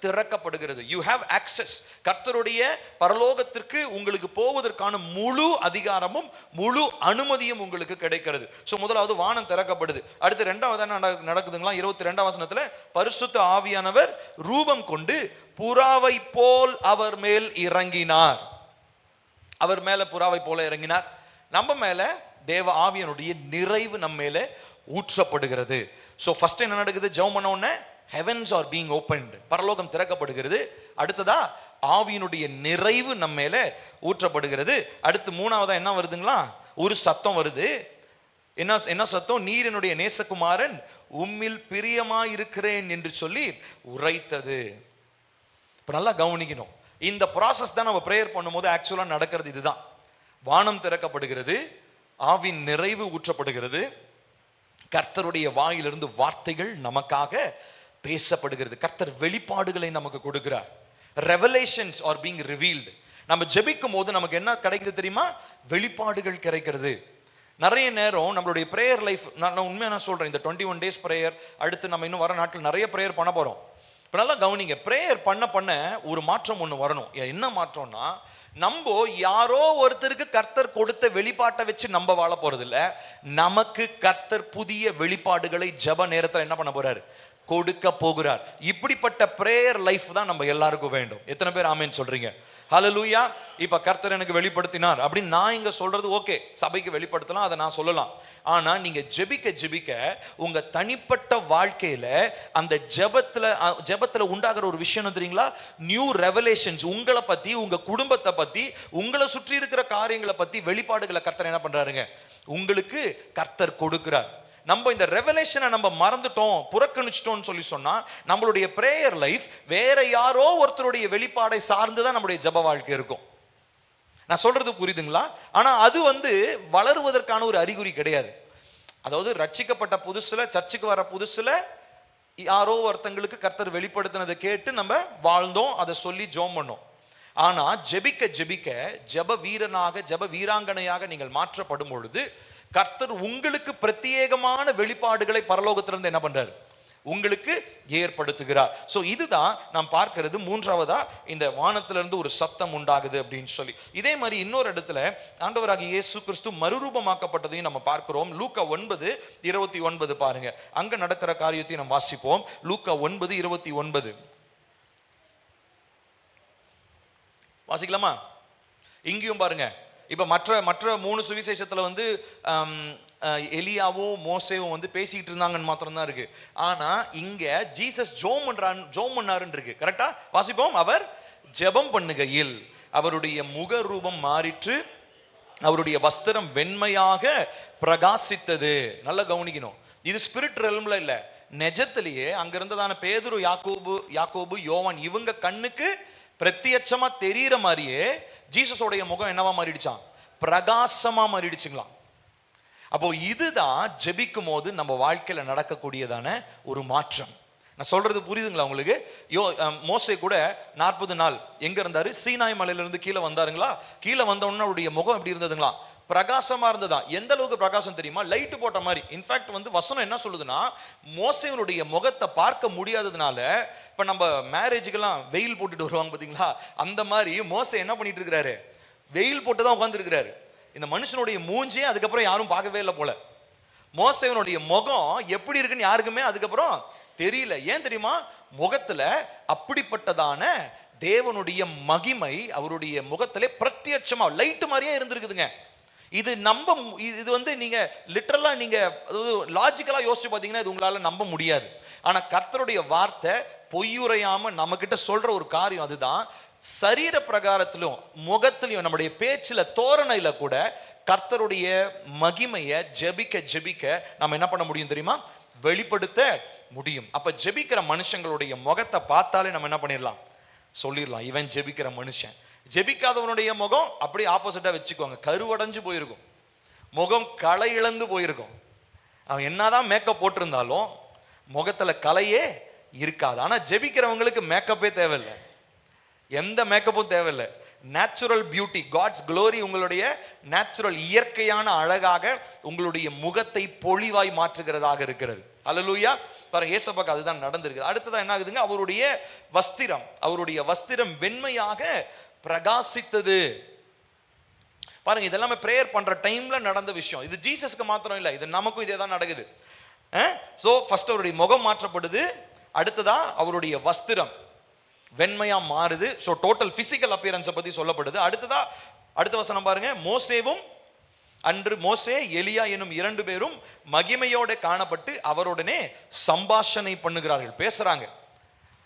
திறக்கப்படுகிறது. You have access. கர்த்தருடைய பரலோகத்திற்கு உங்களுக்கு போவதற்கான முழு அதிகாரமும் முழு அனுமதியும் உங்களுக்கு கிடைக்கிறது. ஸோ முதலாவது வானம் திறக்கப்படுது. அடுத்து 2வது நடக்குதுங்களா? 22 வசனத்துல பரிசுத்த ஆவியானவர் ரூபம் கொண்டு புறாவை போல் அவர் மேல் இறங்கினார். அவர் மேல புறாவை போல இறங்கினார். நம்ம மேல தேவ ஆவியனுடைய நிறைவு நம்ம மேல ஊற்றப்படுகிறது. ஸோ ஃபர்ஸ்ட் என்ன நடக்குது? ஜெபம் பண்ண உடனே heavens are being opened, பரலோகம் திறக்கப்படுகிறது. அடுத்ததா ஆவியினுடைய நிறைவு நம்ம மேல ஊற்றப்படுகிறது. அடுத்து 3வதா என்ன வருதுங்களா? ஒரு சத்தம் வருது. என்ன சத்தம்? நீர் என்னுடைய நேசகுமாரன், உம்மில் பிரியமாயிருக்கிறேன் என்று சொல்லி உரைத்தது. இப்ப நல்லா கவனிக்கணும். இந்த ப்ராசஸ் தான் நம்ம பிரேயர் பண்ணும்போது ஆக்சுவலா நடக்கிறது. இதுதான். வானம் திறக்கப்படுகிறது, ஆவின் நிறைவு ஊற்றப்படுகிறது, கர்த்தருடைய வாயிலிருந்து வார்த்தைகள் நமக்காக பேசப்படுகிறது. கர்த்தர் வெளிப்பாடுகளை நமக்கு கொடுக்கிறார். Revelations are being revealed. நம்ம ஜெபிக்கும் போது நமக்கு என்ன கிடைக்குது தெரியுமா? வெளிப்பாடுகள் கிடைக்கிறது. நிறைய நேரம் நம்மளுடைய பிரேயர் லைஃப், நான் உண்மையாக சொல்றேன், இந்த 21 days பிரேயர், அடுத்து நம்ம இன்னும் வர நாட்கள் நிறைய பிரேயர் பண்ண போறோம். இப்போ நல்லா கவனிங்க. பிரேயர் பண்ண ஒரு மாற்றம் ஒன்று வரணும். என்ன மாற்றம்னா, நம்ம யாரோ ஒருத்தருக்கு கர்த்தர் கொடுத்த வெளிப்பாட்டை வச்சு நம்ம வாழ போறது இல்ல. நமக்கு கர்த்தர் புதிய வெளிப்பாடுகளை ஜெப நேரத்தில் என்ன பண்ண போறாரு? கொடுக்க போகிறார். இப்படிப்பட்ட பிரேயர் லைஃப் தான் நம்ம எல்லாருக்கும் வேண்டும். எத்தனை பேர் ஆமென் சொல்றீங்க? ஹல்லேலூயா. இப்ப கர்த்தர் எனக்கு வெளிப்படுத்தினார் அப்படின்னு நான் இங்க சொல்றது ஓகே, சபைக்கு வெளிப்படுத்தலாம், அதை நான் சொல்லலாம். ஆனா நீங்க ஜெபிக்க உங்க தனிப்பட்ட வாழ்க்கையில அந்த ஜெபத்துல உண்டாகிற ஒரு விஷயம் தெரியுங்களா? நியூ ரெவலேஷன்ஸ், உங்களை பத்தி, உங்க குடும்பத்தை பத்தி, உங்களை சுற்றி இருக்கிற காரியங்களை பத்தி வெளிப்பாடுகளை கர்த்தர் என்ன பண்றாருங்க? உங்களுக்கு கர்த்தர் கொடுக்கிறார். நம்ம இந்த ரெவலேஷனை நம்ம மறந்துட்டோம், புறக்கணிச்சிட்டோம்னு சொல்லி சொன்னா நம்மளுடைய பிரேயர் லைஃப் வேற யாரோ ஒருத்தருடைய வெளிப்பாடை சார்ந்துதான் நம்மளுடைய ஜெப வாழ்க்கை இருக்கும். நான் சொல்றது புரியுதுங்களா? ஆனா அது வளருவதற்கான ஒரு அறிகுறி கிடையாது. அதாவது ரட்சிக்கப்பட்ட புதுசுல, சர்ச்சுக்கு வர புதுசுல யாரோ ஒருத்தங்களுக்கு கர்த்தர் வெளிப்படுத்தினதை கேட்டு நம்ம வாழ்ந்தோம், அதை சொல்லி ஜெபம் பண்ணோம். ஆனா ஜெபிக்க ஜெப வீரனாக, ஜெப வீராங்கனையாக நீங்கள் மாற்றப்படும் பொழுது கர்த்தர் உங்களுக்கு பிரத்யேகமான வெளிப்பாடுகளை பரலோகத்திலிருந்து என்ன பண்றாரு, உங்களுக்கு ஏற்படுத்துகிறார். சோ இதுதான் நாம் பார்க்கிறது. மூன்றாவதா இந்த வானத்திலிருந்து ஒரு சத்தம் உண்டாகுது அப்படின்னு சொல்லி. இதே மாதிரி இன்னொரு இடத்துல ஆண்டவராகிய இயேசு கிறிஸ்து மறுரூபமாக்கப்பட்டதையும் நம்ம பார்க்கிறோம். லூக்கா 9:29 பாருங்க. அங்க நடக்கிற காரியத்தை நாம் வாசிப்போம். லூக்கா 9:29 வாசிக்கலாமா? இங்கேயும் பாருங்க. இப்ப மற்ற 3 சுவிசேஷத்துல வந்து எலியாவும் மோசேவும் வந்து பேசிட்டு இருந்தாங்கன்னு மாத்திரம் தான் இருக்கு. ஆனா இங்க ஜீசஸ் ஜோம் பண்ணாருன்னு இருக்கு. கரெக்டா வாசிப்போம். அவர் ஜெபம் பண்ணுகையில் அவருடைய முக ரூபம் மாறிற்று, அவருடைய வஸ்திரம் வெண்மையாக பிரகாசித்தது. நல்லா கவனிக்கணும். இது ஸ்பிரிட் ரெல்ம்ல இல்ல, நெஜத்திலேயே அங்க இருந்ததான பேதுரு, யாக்கோபு, யோவான் இவங்க கண்ணுக்கு பிரத்யட்சமா தெரியற மாதிரியே ஜீசஸோடைய முகம் என்னவா மாறிடுச்சான், பிரகாசமா மாறிடுச்சுங்களாம். அப்போ இதுதான் ஜெபிக்கும் போது நம்ம வாழ்க்கையில நடக்கக்கூடியதான ஒரு மாற்றம். நான் சொல்றது புரியுதுங்களா உங்களுக்கு? மோசே கூட 40 நாள் எங்க இருந்தாரு? சீனாய் மலையிலிருந்து கீழே வந்தாருங்களா? கீழே வந்த உடனே அவருடைய முகம் எப்படி இருந்ததுங்களா? பிரகாசமா இருந்ததா. எந்த அளவுக்கு பிரகாசம் தெரியுமா? லைட் போட்ட மாதிரி. இன்ஃபேக்ட் வந்து வசனம் என்ன சொல்லுதுன்னா, மோசேவனுடைய முகத்தை பார்க்க முடியாததுனால, இப்ப நம்ம மேரேஜுக்கெல்லாம் வெயில் போட்டுட்டு வருவாங்க பாத்தீங்களா, அந்த மாதிரி மோசே என்ன பண்ணிட்டு இருக்கிறாரு, வெயில் போட்டு தான் உட்கார்ந்து இருக்கிறாரு. இந்த மனுஷனுடைய மூஞ்சியே அதுக்கப்புறம் யாரும் பார்க்கவே இல்லை போல. மோசேவனுடைய முகம் எப்படி இருக்குன்னு யாருக்குமே அதுக்கப்புறம் தெரியல. ஏன் தெரியுமா? முகத்துல அப்படிப்பட்டதான தேவனுடைய மகிமை அவருடைய முகத்திலே பிரத்யட்சமா லைட் மாதிரியே இருந்திருக்குதுங்க. இது வந்து நீங்க லிட்டரலா நீங்க அதாவது லாஜிக்கலா யோசிச்சு பார்த்தீங்கன்னா இது உங்களால நம்ப முடியாது. ஆனா கர்த்தருடைய வார்த்தை பொய்யுரையாம நம்ம கிட்ட சொல்ற ஒரு காரியம் அதுதான். சரீர பிரகாரத்திலும் முகத்திலையும் நம்முடைய பேச்சுல தோரணையில கூட கர்த்தருடைய மகிமையை ஜெபிக்க நம்ம என்ன பண்ண முடியும் தெரியுமா? வெளிப்படுத்த முடியும். அப்ப ஜெபிக்கிற மனுஷங்களுடைய முகத்தை பார்த்தாலே நம்ம என்ன பண்ணிடலாம், சொல்லிடலாம் இவன் ஜெபிக்கிற மனுஷன். ஜெபிக்காதவனுடைய முகம் அப்படி ஆப்போசிட்டா வச்சுக்கோங்க, கருவடைஞ்சு போயிருக்கும், முகம் களை இழந்து போயிருக்கும். அவன் என்னதான் மேக்கப் போட்டிருந்தாலும் முகத்துல கலையே இருக்காது. ஆனா ஜெபிக்கிறவங்களுக்கு மேக்கப்பே தேவையில்லை, எந்த மேக்கப்பும் தேவையில்லை. நேச்சுரல் பியூட்டி, காட்ஸ் க்ளோரி உங்களுடைய நேச்சுரல் இயற்கையான அழகாக உங்களுடைய முகத்தை பொலிவாய் மாற்றுகிறதாக இருக்கிறது. அல்லேலூயா. பாருங்க, ஏசப்பாக்கு அதுதான் நடந்திருக்கு. அடுத்ததான் என்ன ஆகுதுங்க, அவருடைய வஸ்திரம் வெண்மையாக பிரகாசித்தது. பாருங்க, இதெல்லாமே பிரேயர் பண்ற டைம்ல நடந்த விஷயம். இது ஜீசஸ்க்கு மாத்திரம் இல்லை, இது நமக்கும் இதே தான் நடக்குது. சோ ஃபர்ஸ்ட் அவருடைய முகம் மாற்றப்படுது, அடுத்ததா அவருடைய வஸ்திரம் வெண்மையா மாறுது. சோ டோட்டல் பிசிக்கல் அப்பியரன்ஸ் பத்தி சொல்லப்படுது. அடுத்த வசனம் பாருங்க. மோசே எலியா எனும் 2 பேரும் மகிமையோட காணப்பட்டு அவருடனே சம்பாஷணை பண்ணுகிறார்கள், பேசுறாங்க.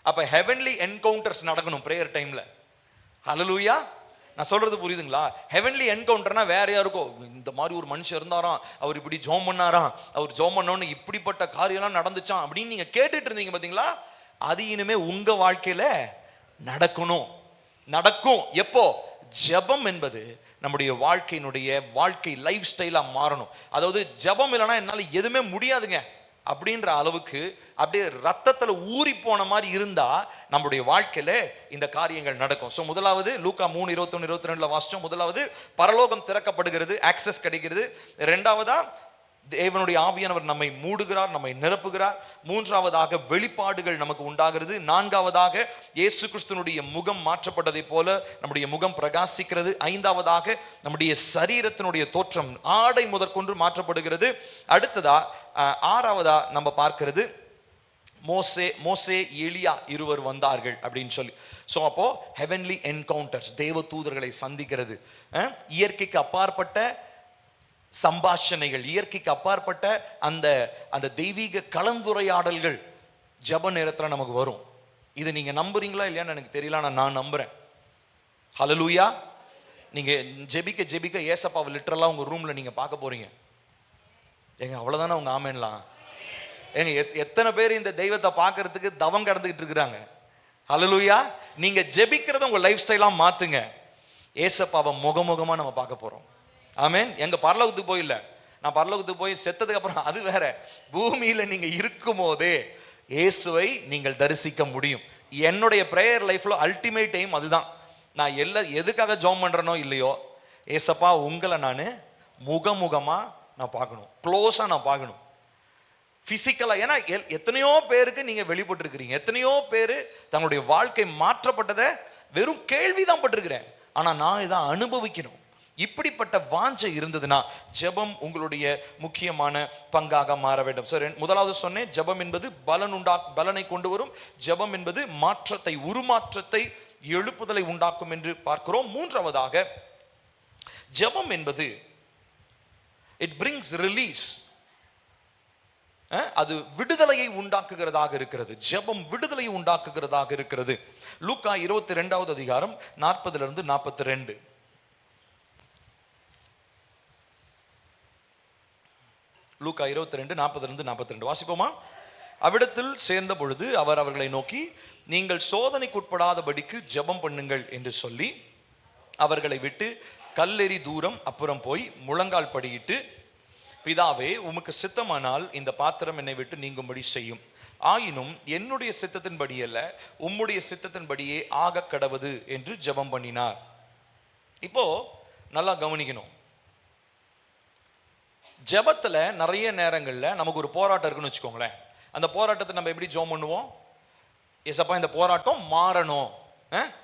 அப்ப ஹெவன்லி என்கவுண்டர்ஸ் நடக்கணும் பிரேயர் டைம்ல. ஹல்லேலூயா. நான் சொல்றது புரியுதுங்களா? ஹெவன்லி என்கவுண்டர்னா வேற யாருக்கோ இந்த மாதிரி ஒரு மனுஷன் இருந்தாராம், அவர் இப்படி ஜோம் பண்ணாராம், அவர் ஜோம் பண்ணோன்னு இப்படிப்பட்ட காரியம்லாம் நடந்துச்சான் அப்படின்னு நீங்க கேட்டுட்டு இருந்தீங்க பாத்தீங்களா? அது இனிமே உங்க வாழ்க்கையில நடக்கும். எப்போ? ஜெபம் என்பது நம்முடைய வாழ்க்கை லைஃப் ஸ்டைலா மாறணும். அதாவது ஜெபம் இல்லைன்னா என்னால எதுவுமே முடியாதுங்க அப்படின்ற அளவுக்கு அப்படியே ரத்தத்துல ஊறி போன மாதிரி இருந்தா நம்முடைய வாழ்க்கையில இந்த காரியங்கள் நடக்கும். ஸோ முதலாவது லூக்கா 3:21-22 வாசிச்சோம். முதலாவது பரலோகம் திறக்கப்படுகிறது, ஆக்சஸ் கிடைக்கிறது. இரண்டாவதா தேவனுடைய ஆவியானவர் நம்மை மூடுகிறார், நம்மை நிரப்புகிறார். மூன்றாவதாக வெளிப்பாடுகள் நமக்கு உண்டாகிறது. நான்காவதாக இயேசு கிறிஸ்துவினுடைய முகம் மாற்றப்பட்டதை போல நம்முடைய முகம் பிரகாசிக்கிறது. ஐந்தாவதாக நம்முடைய சரீரத்தினுடைய தோற்றம் ஆடை முதற்கொண்டு மாற்றப்படுகிறது. அடுத்ததா ஆறாவதா நம்ம பார்க்கிறது மோசே எலியா இருவர் வந்தார்கள் அப்படின்னு சொல்லி. ஸோ அப்போ ஹெவன்லி என்கவுண்டர்ஸ், தேவ தூதர்களை சந்திக்கிறது, இயற்கைக்கு அப்பாற்பட்ட சம்பாஷணைகள், இயற்கைக்கு அப்பாற்பட்ட அந்த தெய்வீக கலந்துரையாடல்கள் ஜெப நேரத்துல நமக்கு வரும். இது நீங்க நம்புறீங்களா இல்லையான்னு எனக்கு தெரியல, நான் நம்புறேன். ஹல்லேலூயா. நீங்க ஜெபிக்க ஏசப்பாவை லிட்டரலா உங்க ரூம்ல நீங்க பார்க்க போறீங்க. ஏங்க அவ்வளவுதானே உங்க ஆமேன்லாம்? ஏங்க எத்தனை பேர் இந்த தெய்வத்தை பார்க்கறதுக்கு தவம் கடந்துகிட்டு இருக்கிறாங்க? ஹல்லேலூயா. நீங்க ஜெபிக்கிறத உங்க லைஃப் ஸ்டைலா மாத்துங்க. ஏசப்பாவை முகமுகமா நம்ம பார்க்க போறோம். ஆமென். எங்க பரலோகத்துக்கு போயில்ல, நான் பரலோகத்துக்கு போய் செத்ததுக்கு அப்புறம் அது வேற. பூமியில நீங்க இருக்கும் போதே இயேசுவை நீங்கள் தரிசிக்க முடியும். என்னுடைய பிரேயர் லைஃப்ல அல்டிமேட் டைம் அதுதான். நான் எதுக்காக ஜெபம் பண்றேனோ இல்லையோ, ஏசப்பா உங்களை நான் முகமுகமா நான் பார்க்கணும், க்ளோஸாக நான் பார்க்கணும் பிசிக்கலா. ஏன்னா எத்தனையோ பேருக்கு நீங்க வெளிப்பட்டு இருக்கிறீங்க, எத்தனையோ பேர் தங்களுடைய வாழ்க்கை மாற்றப்பட்டதை வெறும் கேள்விதான் பட்டிருக்கிறேன், ஆனா நான் இதை அனுபவிக்கணும். இப்படிப்பட்ட வாஞ்சை இருந்ததுன்னா ஜெபம் உங்களுடைய முக்கியமான பங்காக மாற வேண்டும். சரி, முதலாவது சொன்னேன், ஜெபம் என்பது பலனை கொண்டு வரும். ஜெபம் என்பது மாற்றத்தை, உருமாற்றத்தை, எழுப்புதலை உண்டாக்கும் என்று பார்க்கிறோம். மூன்றாவதாக, ஜெபம் என்பது இட் பிரிங்ஸ் ரிலீஸ், அது விடுதலையை உண்டாக்குகிறதாக இருக்கிறது. ஜெபம் விடுதலையை உண்டாக்குகிறதாக இருக்கிறது. லூக்கா 22வது அதிகாரம் 40 - 42. லூக்கா 22 40 - 42 வாசிப்போமா? அவ்விடத்தில் சேர்ந்த பொழுது அவர் அவர்களை நோக்கி, நீங்கள் சோதனைக்குட்படாதபடிக்கு ஜெபம் பண்ணுங்கள் என்று சொல்லி அவர்களை விட்டு கல்லெறி தூரம் அப்புறம் போய் முழங்கால் படியிட்டு, பிதாவே, உமக்கு சித்தமானால் இந்த பாத்திரம் என்னை விட்டு நீங்கும்படி செய்யும், ஆயினும் என்னுடைய சித்தத்தின்படி அல்ல, உம்முடைய சித்தத்தின்படியே ஆக கடவது என்று ஜெபம் பண்ணினார். இப்போ நல்லா கவனிக்கணும், ஜெபத்துல நிறைய நேரங்கள்ல நமக்கு ஒரு போராட்டம் இருக்குன்னு வச்சுக்கோங்களேன். அந்த போராட்டத்தை நம்ம எப்படி ஜெபம் பண்ணுவோம்? ஏசப்பா, இந்த போராட்டம் மாறணும்,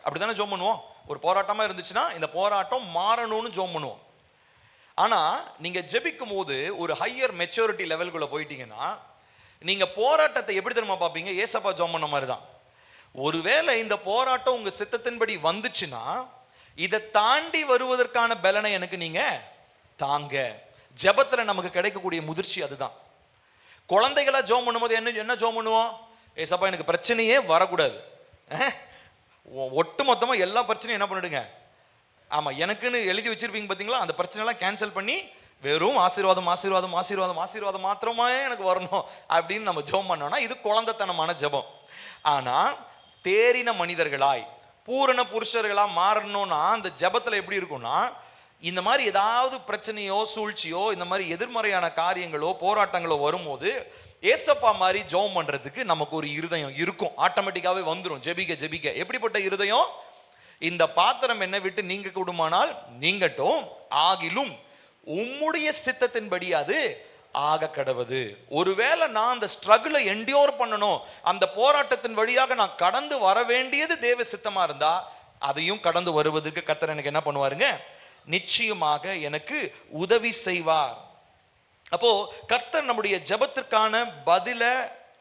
அப்படித்தானே ஜெபம் பண்ணுவோம். ஒரு போராட்டமா இருந்துச்சுன்னா இந்த போராட்டம் மாறணும்னு ஜெபம் பண்ணுவோம். ஆனா நீங்க ஜெபிக்கும் போது ஒரு ஹையர் மெச்சூரிட்டி லெவலுக்குள்ள போயிட்டீங்கன்னா நீங்க போராட்டத்தை எப்படி தெரியுமா பார்ப்பீங்க? ஏசப்பா ஜெபம் பண்ண மாதிரி தான். ஒருவேளை இந்த போராட்டம் உங்க சித்தத்தின்படி வந்துச்சுன்னா இதை தாண்டி வருவதற்கான பலனை எனக்கு நீங்க தாங்க. ஜெபத்துல நமக்கு கிடைக்கக்கூடிய முதிர்ச்சி அதுதான். குழந்தைகளா ஜெபம் பண்ணும்போது என்ன ஜெபம் பண்ணுவோம்? ஏசப்பா, எனக்கு பிரச்சனையே வரக்கூடாது, ஒட்டு மொத்தமா எல்லா பிரச்சனையும் என்ன பண்ணிடுங்க, ஆமா எனக்குன்னு எழுதி வச்சிருப்பீங்க பார்த்தீங்களா, அந்த பிரச்சனைலாம் கேன்சல் பண்ணி வெறும் ஆசீர்வாதம் ஆசீர்வாதம் ஆசீர்வாதம் ஆசீர்வாதம் மாத்திரமே எனக்கு வரணும் அப்படின்னு நம்ம ஜெபம் பண்ணோம்னா இது குழந்தைத்தனமான ஜெபம். ஆனா தேறின மனிதர்களாய் பூரண புருஷர்களா மாறணும்னா அந்த ஜெபத்துல எப்படி இருக்கும்னா, இந்த மாதிரி ஏதாவது பிரச்சனையோ சூழ்ச்சியோ இந்த மாதிரி எதிர்மறையான காரியங்களோ போராட்டங்களோ வரும்போது ஏசப்பா மாதிரி ஜெபம் பண்றதுக்கு நமக்கு ஒரு இருதயம் இருக்கும், ஆட்டோமேட்டிக்காவே வந்துடும். ஜெபிக்க ஜெபிக்க எப்படிப்பட்ட இருதயம்? இந்த பாத்திரம் என்னை விட்டு நீங்க கூடுமானால் நீங்கட்டும், ஆகிலும் உம்முடைய சித்தத்தின்படி அது ஆக கடவது. ஒருவேளை நான் அந்த ஸ்ட்ரகிளை என்டியோர் பண்ணணும், அந்த போராட்டத்தின் வழியாக நான் கடந்து வர வேண்டியது தேவ சித்தமா இருந்தா அதையும் கடந்து வருவதற்கு கர்த்தர் எனக்கு என்ன பண்ணுவாருங்க? நிச்சயமாக எனக்கு உதவி செய்வார். அப்போ கர்த்தர் நம்முடைய ஜெபத்திற்கான பதில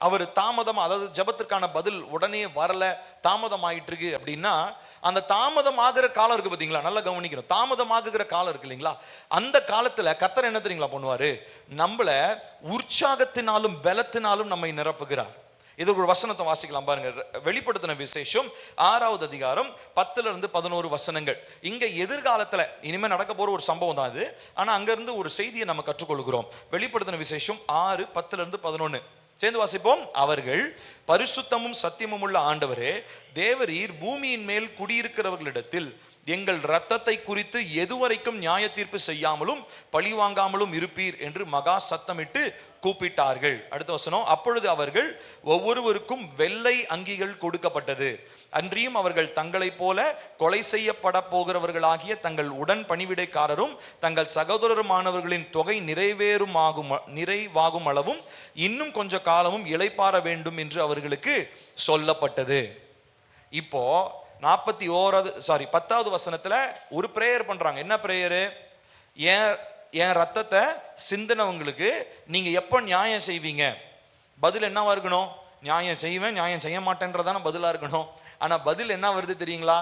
அவர் தாமதம், அதாவது ஜெபத்திற்கான பதில் உடனே வரல, தாமதம் ஆயிட்டு இருக்கு அப்படின்னா அந்த தாமதம் ஆகிற காலம் இருக்கு பார்த்தீங்களா, நல்லா கவனிக்கணும். தாமதம் ஆகுகிற காலம் இருக்கு இல்லைங்களா, அந்த காலத்துல கர்த்தர் என்ன தெரியுங்களா பண்ணுவாரு? நம்மள உற்சாகத்தினாலும் பலத்தினாலும் நம்மை நிரப்புகிறார். இது ஒரு வசனத்தை வாசிக்கலாம் பாருங்க. வெளிப்படுத்தின விசேஷம் 6வது அதிகாரம் 10 - 11 வசனங்கள். இங்க எதிர்காலத்துல இனிமே நடக்க போற ஒரு சம்பவம் தான் இது. ஆனா அங்க இருந்து ஒரு செய்தியை நம்ம கற்றுக்கொள்கிறோம். வெளிப்படுத்தின விசேஷம் 6 10 - 11 சேர்ந்து வாசிப்போம். அவர்கள், பரிசுத்தமும் சத்தியமும் உள்ள ஆண்டவரே, தேவரீர் பூமியின் மேல் குடியிருக்கிறவர்களிடத்தில் எங்கள் இரத்தத்தை குறித்து எதுவரைக்கும் நியாய தீர்ப்பு செய்யாமலும் பழி வாங்காமலும் இருப்பீர் என்று மகா சத்தமிட்டு கூப்பிட்டார்கள். அடுத்த வசனம், அப்பொழுது அவர்கள் ஒவ்வொருவருக்கும் வெள்ளை அங்கிகள் கொடுக்கப்பட்டது. அன்றியும் அவர்கள் தங்களைப் போல கொலை செய்யப்பட போகிறவர்களாகிய தங்கள் உடன் பணிவிடைக்காரரும் தங்கள் சகோதரருமானவர்களின் தொகை நிறைவாகும் அளவும் இன்னும் கொஞ்ச காலமும் இளைப்பாற வேண்டும் என்று அவர்களுக்கு சொல்லப்பட்டது. இப்போ 10வது வசனத்துல ஒரு பிரேயர் பண்றாங்க. என்ன பிரேயரு? என் ரத்தத்தை சிந்தினவங்களுக்கு நீங்க எப்ப நியாயம் செய்வீங்க? பதில் என்னவா இருக்கணும்? நியாயம் செய்வேன், நியாயம் செய்ய மாட்டேன்றதான பதிலா இருக்கணும். ஆனா பதில் என்ன வருது தெரியுங்களா?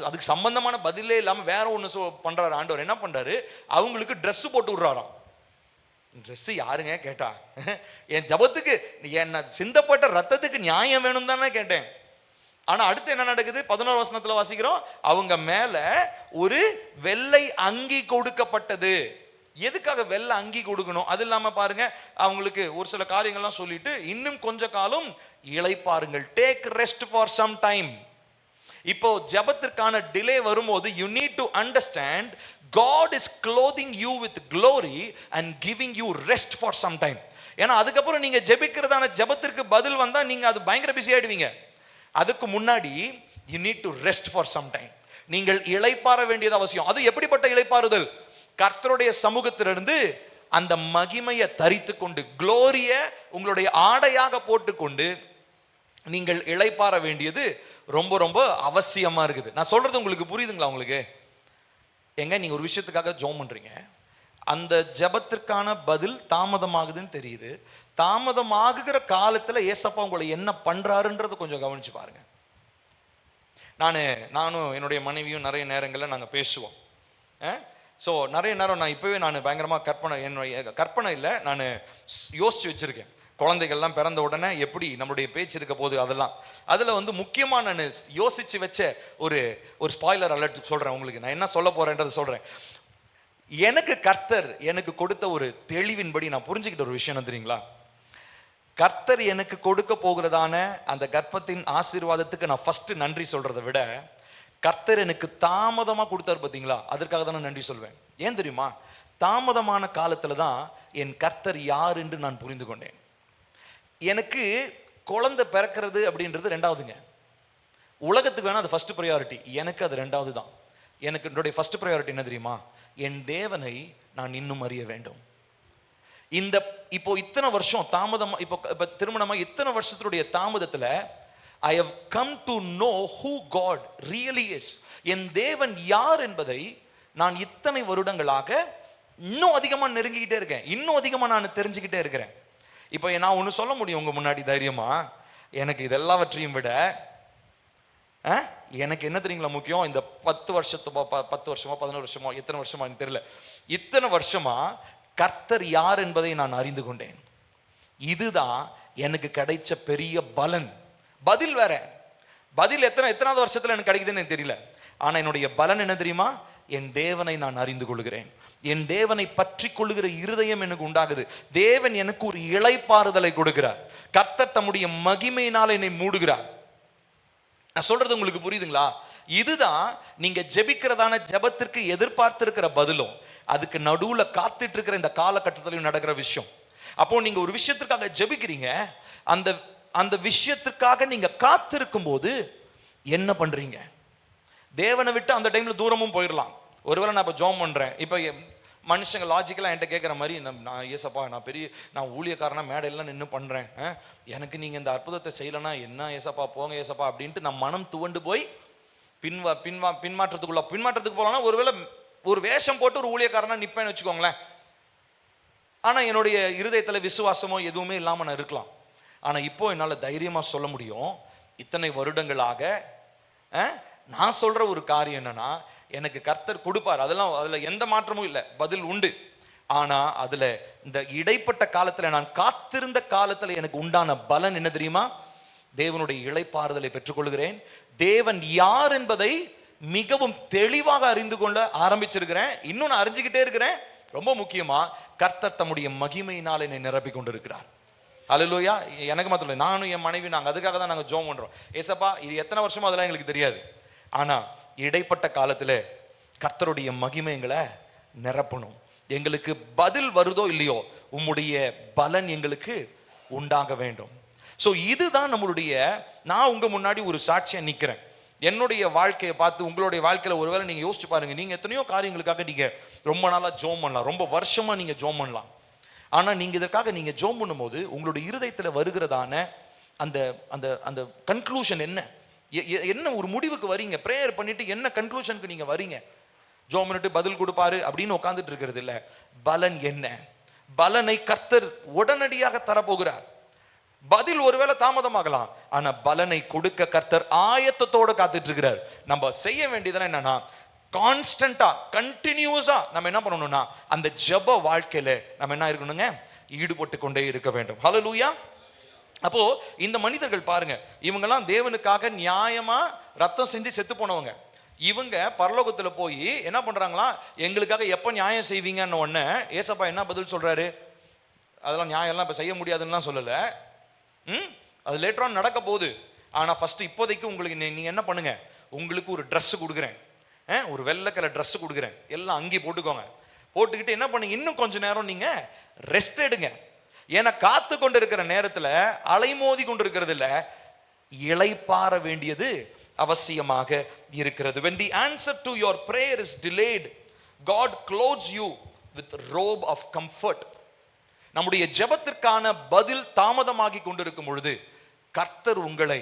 அதுக்கு சம்பந்தமான பதிலே இல்லாம வேற ஒண்ணு பண்றாரு ஆண்டவர். என்ன பண்றாரு? அவங்களுக்கு ட்ரெஸ் போட்டு விடுறாராம். ட்ரெஸ் யாருங்க கேட்டா? என் ஜபத்துக்கு என்ன சிந்தப்பட்ட ரத்தத்துக்கு நியாயம் வேணும் தானே கேட்டேன். ஆனா அடுத்து என்ன நடக்குது? 11 வசனத்துல வாசிக்கிறோம், அவங்க மேல ஒரு வெள்ளை அங்கி கொடுக்கப்பட்டது. எதுக்காக வெள்ளை அங்கி கொடுக்கணும்? அது இல்லாம பாருங்க, அவங்களுக்கு ஒரு சில காரியங்கள்லாம் சொல்லிட்டு இன்னும் கொஞ்ச காலம் இளைப்பாருங்கள், take rest for some time. இப்போ ஜெபத்திற்கான டிலே வரும்போது you need to understand God is clothing you with glory and giving you rest for some time. ஏன்னா அதுக்கப்புறம் நீங்க ஜெபிக்கிறதான ஜெபத்திற்கு பதில் வந்தா நீங்க அது பயங்கர பிஸி ஆயிடுவீங்க. அதுக்கு முன்னாடி you need to rest for some time. நீங்கள் இளைப்பாற வேண்டியது அவசியம். அது எப்படிப்பட்ட இளைப்பாறுதல்? கர்த்தருடைய சமூகத்திலிருந்து அந்த மகிமையை தரித்து கொண்டு, குளோரிய உங்களுடைய ஆடையாக போட்டுக்கொண்டு நீங்கள் இளைப்பாற வேண்டியது ரொம்ப ரொம்ப அவசியமா இருக்குது. நான் சொல்றது உங்களுக்கு புரியுதுங்களா? உங்களுக்கு எங்க நீங்க ஒரு விஷயத்துக்காக ஜெபம் பண்றீங்க, அந்த ஜெபத்திற்கான பதில் தாமதமாகுதுன்னு தெரியுது. தாமதமாகுகிற காலத்துல ஏசப்பா உங்களை என்ன பண்றாருன்றதை கொஞ்சம் கவனிச்சு பாருங்க. நானும் என்னுடைய மனைவியும் நிறைய நேரங்களில் நாங்கள் பேசுவோம். ஸோ நிறைய நேரம் நான் இப்போவே பயங்கரமாக என்னுடைய கற்பனை இல்லை, நான் யோசித்து வச்சுருக்கேன். குழந்தைகள்லாம் பிறந்த உடனே எப்படி நம்மளுடைய பேச்சு இருக்க போது அதெல்லாம். அதில் முக்கியமாக நான் யோசித்து வச்ச ஒரு ஸ்பாய்லர் அலர்ட் சொல்கிறேன் உங்களுக்கு. நான் என்ன சொல்ல போகிறேன்றதை சொல்கிறேன். கர்த்தர் எனக்கு கொடுத்த ஒரு தெளிவின்படி நான் புரிஞ்சுக்கிட்ட ஒரு விஷயம் தெரியுங்களா? கர்த்தர் எனக்கு கொடுக்க போகிறதான அந்த கர்ப்பத்தின் ஆசீர்வாதத்துக்கு நான் ஃபர்ஸ்ட் நன்றி சொல்றதை விட, கர்த்தர் எனக்கு தாமதமாக கொடுத்தாரு பார்த்தீங்களா, அதற்காக தான் நான் நன்றி சொல்வேன். ஏன் தெரியுமா? தாமதமான காலத்தில் தான் என் கர்த்தர் யார் என்று நான் புரிந்து கொண்டேன். எனக்கு குழந்தை பிறக்கிறது அப்படின்றது ரெண்டாவதுங்க. உலகத்துக்கு வேணா அது ஃபர்ஸ்ட் ப்ரையாரிட்டி, எனக்கு அது ரெண்டாவது தான். எனக்கு என்னுடைய ஃபர்ஸ்ட் ப்ரையாரிட்டி என்ன தெரியுமா? என் தேவனை நான் இன்னும் அறிய வேண்டும். இப்போ இத்தனை வருஷம் தாமதமா, இப்போ திருமணமா இத்தனை வருஷத்துடைய தாமதத்தில் I have come to know who God really is. என் தேவன் யார் என்பதை நான் இத்தனை வருடங்களாக இன்னும் அதிகமாக நெருங்கிக்கிட்டே இருக்கேன், இன்னும் அதிகமாக நான் தெரிஞ்சுக்கிட்டே இருக்கிறேன். இப்போ நான் ஒன்று சொல்ல முடியும் உங்க முன்னாடி தைரியமா, எனக்கு இதெல்லாவற்றையும் விட எனக்கு என்ன தெரியுங்களா முக்கியம்? இந்த 10 வருஷமா 11 வருஷமா எத்தனை வருஷமா எனக்கு தெரியல, இத்தனை வருஷமா கர்த்தர் யார் என்பதை நான் அறிந்து கொண்டேன். இதுதான் எனக்கு கிடைச்ச பெரிய பலன். பதில் வேற, பதில் எத்தனாவது வருஷத்துல எனக்கு கிடைக்குதுன்னு எனக்கு தெரியல. ஆனா என்னுடைய பலன் என்ன தெரியுமா? என் தேவனை நான் அறிந்து கொள்கிறேன். என் தேவனை பற்றி கொள்ளுகிற இருதயம் எனக்கு உண்டாகுது. தேவன் எனக்கு ஒரு இளைப்பாறுதலை கொடுக்கிறார். கர்த்தர் தம்முடைய மகிமையினால் என்னை மூடுகிறார். நான் சொல்றது உங்களுக்கு புரியுதுங்களா? இதுதான் நீங்க ஜெபிக்கிறதான ஜெபத்திற்கு எதிர்பார்த்திருக்கிற பதிலும், அதுக்கு நடுவுல காத்துட்டு இருக்கிற இந்த காலகட்டத்திலையும் நடக்கிற விஷயம். அப்போ நீங்க ஒரு விஷயத்திற்காக ஜெபிக்கிறீங்க, அந்த விஷயத்திற்காக நீங்க காத்திருக்கும் போது என்ன பண்றீங்க? தேவனை விட்டு அந்த டைம்ல தூரமும் போயிடலாம். ஒருவேளை நான் இப்போ ஜெபம் பண்றேன், இப்போ மனுஷங்க லாஜிக்கலாக என்கிட்ட கேட்குற மாதிரி, நான் ஏசப்பா நான் ஊழியக்காரனா மேடையெல்லாம் நின்று பண்ணுறேன், எனக்கு நீங்கள் இந்த அற்புதத்தை செய்யலைன்னா என்ன ஏசப்பா, போங்க ஏசப்பா அப்படின்ட்டு நான் மனம் துவண்டு போய் பின்மாற்றத்துக்கு போகலாம்னா, ஒருவேளை ஒரு வேஷம் போட்டு ஒரு ஊழியக்காரனா நிற்பேன்னு வச்சுக்கோங்களேன். ஆனால் என்னுடைய இருதயத்தில் விசுவாசமோ எதுவுமே இல்லாமல் நான் இருக்கலாம். ஆனால் இப்போ என்னால் தைரியமாக சொல்ல முடியும், இத்தனை வருடங்களாக நான் சொல்கிற ஒரு காரியம் என்னன்னா, எனக்கு கர்த்தர் கொடுப்பார், அதில் எந்த மாற்றமும் இல்லை, பதில் உண்டு. ஆனால் அதில் இந்த இடைப்பட்ட காலத்தில், நான் காத்திருந்த காலத்தில் எனக்கு உண்டான பலன் என்ன தெரியுமா? தேவனுடைய இளைப்பாறுதலை பெற்றுக்கொள்கிறேன். தேவன் யார் என்பதை மிகவும் தெளிவாக அறிந்து கொள்ள ஆரம்பிச்சிருக்கிறேன். இன்னும் நான் அறிஞ்சுக்கிட்டே இருக்கிறேன். ரொம்ப முக்கியமா, கர்த்தர் தம்முடைய மகிமையினால் என்னை நிரப்பி கொண்டிருக்கிறார். அல்லேலூயா. எனக்கு மாத்திரம் இல்லை, நானும் என் மனைவி நாங்கள் அதுக்காக தான் நாங்கள் ஜெபம் பண்றோம். ஏசப்பா இது எத்தனை வருஷமா அதெல்லாம் எங்களுக்கு தெரியாது, ஆனா இடைப்பட்ட காலத்தில் கர்த்தருடைய மகிமை எங்களை நிரப்பணும். எங்களுக்கு பதில் வருதோ இல்லையோ, உம்முடைய பலன் எங்களுக்கு உண்டாக வேண்டும். ஸோ இதுதான் நம்மளுடைய, நான் உங்க முன்னாடி ஒரு சாட்சியா நிற்கிறேன். என்னுடைய வாழ்க்கையை பார்த்து உங்களுடைய வாழ்க்கையில் ஒருவேளை நீங்க யோசிச்சு பாருங்க. நீங்க எத்தனையோ காரியங்களுக்காக நீங்க ரொம்ப நாளா ஜெபம் பண்ணலாம், ரொம்ப வருஷமா நீங்க ஜெபம் பண்ணலாம். ஆனா நீங்க இதற்காக நீங்க ஜெபம் பண்ணும்போது உங்களுடைய இருதயத்தில் வருகிறதான அந்த அந்த அந்த கன்க்ளூஷன் என்ன ஒரு முடிவுக்கு வரீங்க? பிரேயர் பண்ணிட்டு என்ன கன்க்ளூஷனுக்கு நீங்க வரீங்க? ஜெபம் பண்ணிட்டு பதில் கொடுப்பாரு அப்படின்னு உட்கார்ந்துட்டு இருக்கிறது இல்ல. பலன் என்ன? பலனை கர்த்தர் உடனடியாக தரப்போகிறார். பதில் ஒருவேளை தாமதமாகலாம், ஆனா பலனை கொடுக்க கர்த்தர் ஆயத்தத்தோடு காத்துட்டு இருக்கிறார். நம்ம செய்ய வேண்டியது என்னன்னா, கான்ஸ்டன்டா கண்டினியூஸா நம்ம என்ன பண்ணணும்னா, அந்த ஜெப வாழ்க்கையில நம்ம என்ன இருக்கணுங்க, ஈடுபட்டு கொண்டே இருக்க வேண்டும். ஹல்லேலூயா. அப்போ இந்த மனிதர்கள் பாருங்க, இவங்கெல்லாம் தேவனுக்காக நியாயமா ரத்தம் செஞ்சு செத்து போனவங்க. இவங்க பரலோகத்துல போய் என்ன பண்றாங்களா, எங்களுக்காக எப்ப நியாயம் செய்வீங்கன்னு உடனே ஏசப்பா என்ன பதில் சொல்றாரு? அதெல்லாம் நியாயம் எல்லாம் இப்ப செய்ய முடியாதுன்னு சொல்லல, அது லேட்டர் ஆன் நடக்க போகுது. ஆனா ஃபர்ஸ்ட் இப்போதைக்கு உங்களுக்கு நீங்க என்ன பண்ணுங்க, உங்களுக்கு ஒரு ட்ரெஸ் கொடுக்குறேன், ஒரு வெள்ளை கலர் ட்ரெஸ் கொடுக்குறேன், எல்லாம் அங்கி போட்டுக்கோங்க. போட்டுக்கிட்டு என்ன பண்ணுங்க, இன்னும் கொஞ்ச நேரம் நீங்க ரெஸ்ட் எடுங்க. ஏன்னா காத்து கொண்டு இருக்கிற நேரத்தில் அலைமோதி கொண்டு இருக்கிறது இல்ல, இளைப்பாற வேண்டியது அவசியமாக இருக்கிறது. when the answer to your prayer is delayed, God clothes you with robe of comfort. நம்முடைய ஜெபத்திற்கான பதில் தாமதமாகி கொண்டிருக்கும் பொழுது கர்த்தர் உங்களை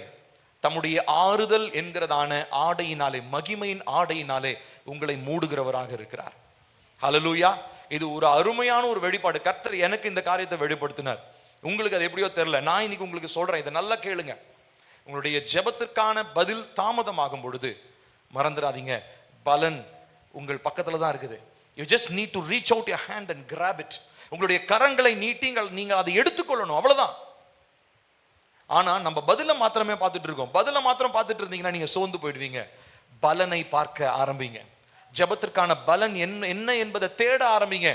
தம்முடைய ஆறுதல் என்கிறதான ஆடையினாலே, மகிமையின் ஆடையினாலே உங்களை மூடுகிறவராக இருக்கிறார். ஹல்லேலூயா. இது ஒரு அருமையான ஒரு வெளிப்பாடு. கர்த்தர் எனக்கு இந்த காரியத்தை வெளிப்படுத்தினார். உங்களுக்கு அது எப்படியோ தெரியல, நான் இன்னைக்கு உங்களுக்கு சொல்றேன், இதை நல்லா கேளுங்க. உங்களுடைய ஜெபத்திற்கான பதில் தாமதமாகும் பொழுது மறந்துடாதீங்க, பலன் உங்கள் பக்கத்துல தான் இருக்குது. You just need to reach out your hand and grab it. உங்களுடைய கரங்களை நீட்டி நீங்கள் அதை எடுத்துக்கொள்ளணும், அவ்வளவுதான். ஆனா நம்ம பதில மாத்திரமே பார்த்துட்டு இருக்கோம். பதில மாத்திரம் பார்த்துட்டு இருந்தீங்கன்னா நீங்க சோர்ந்து போயிடுவீங்க. பலனை பார்க்க ஆரம்பிங்க. ஜெபத்திற்கான பலன் என்ன என்பதை தேட ஆரம்பிங்க.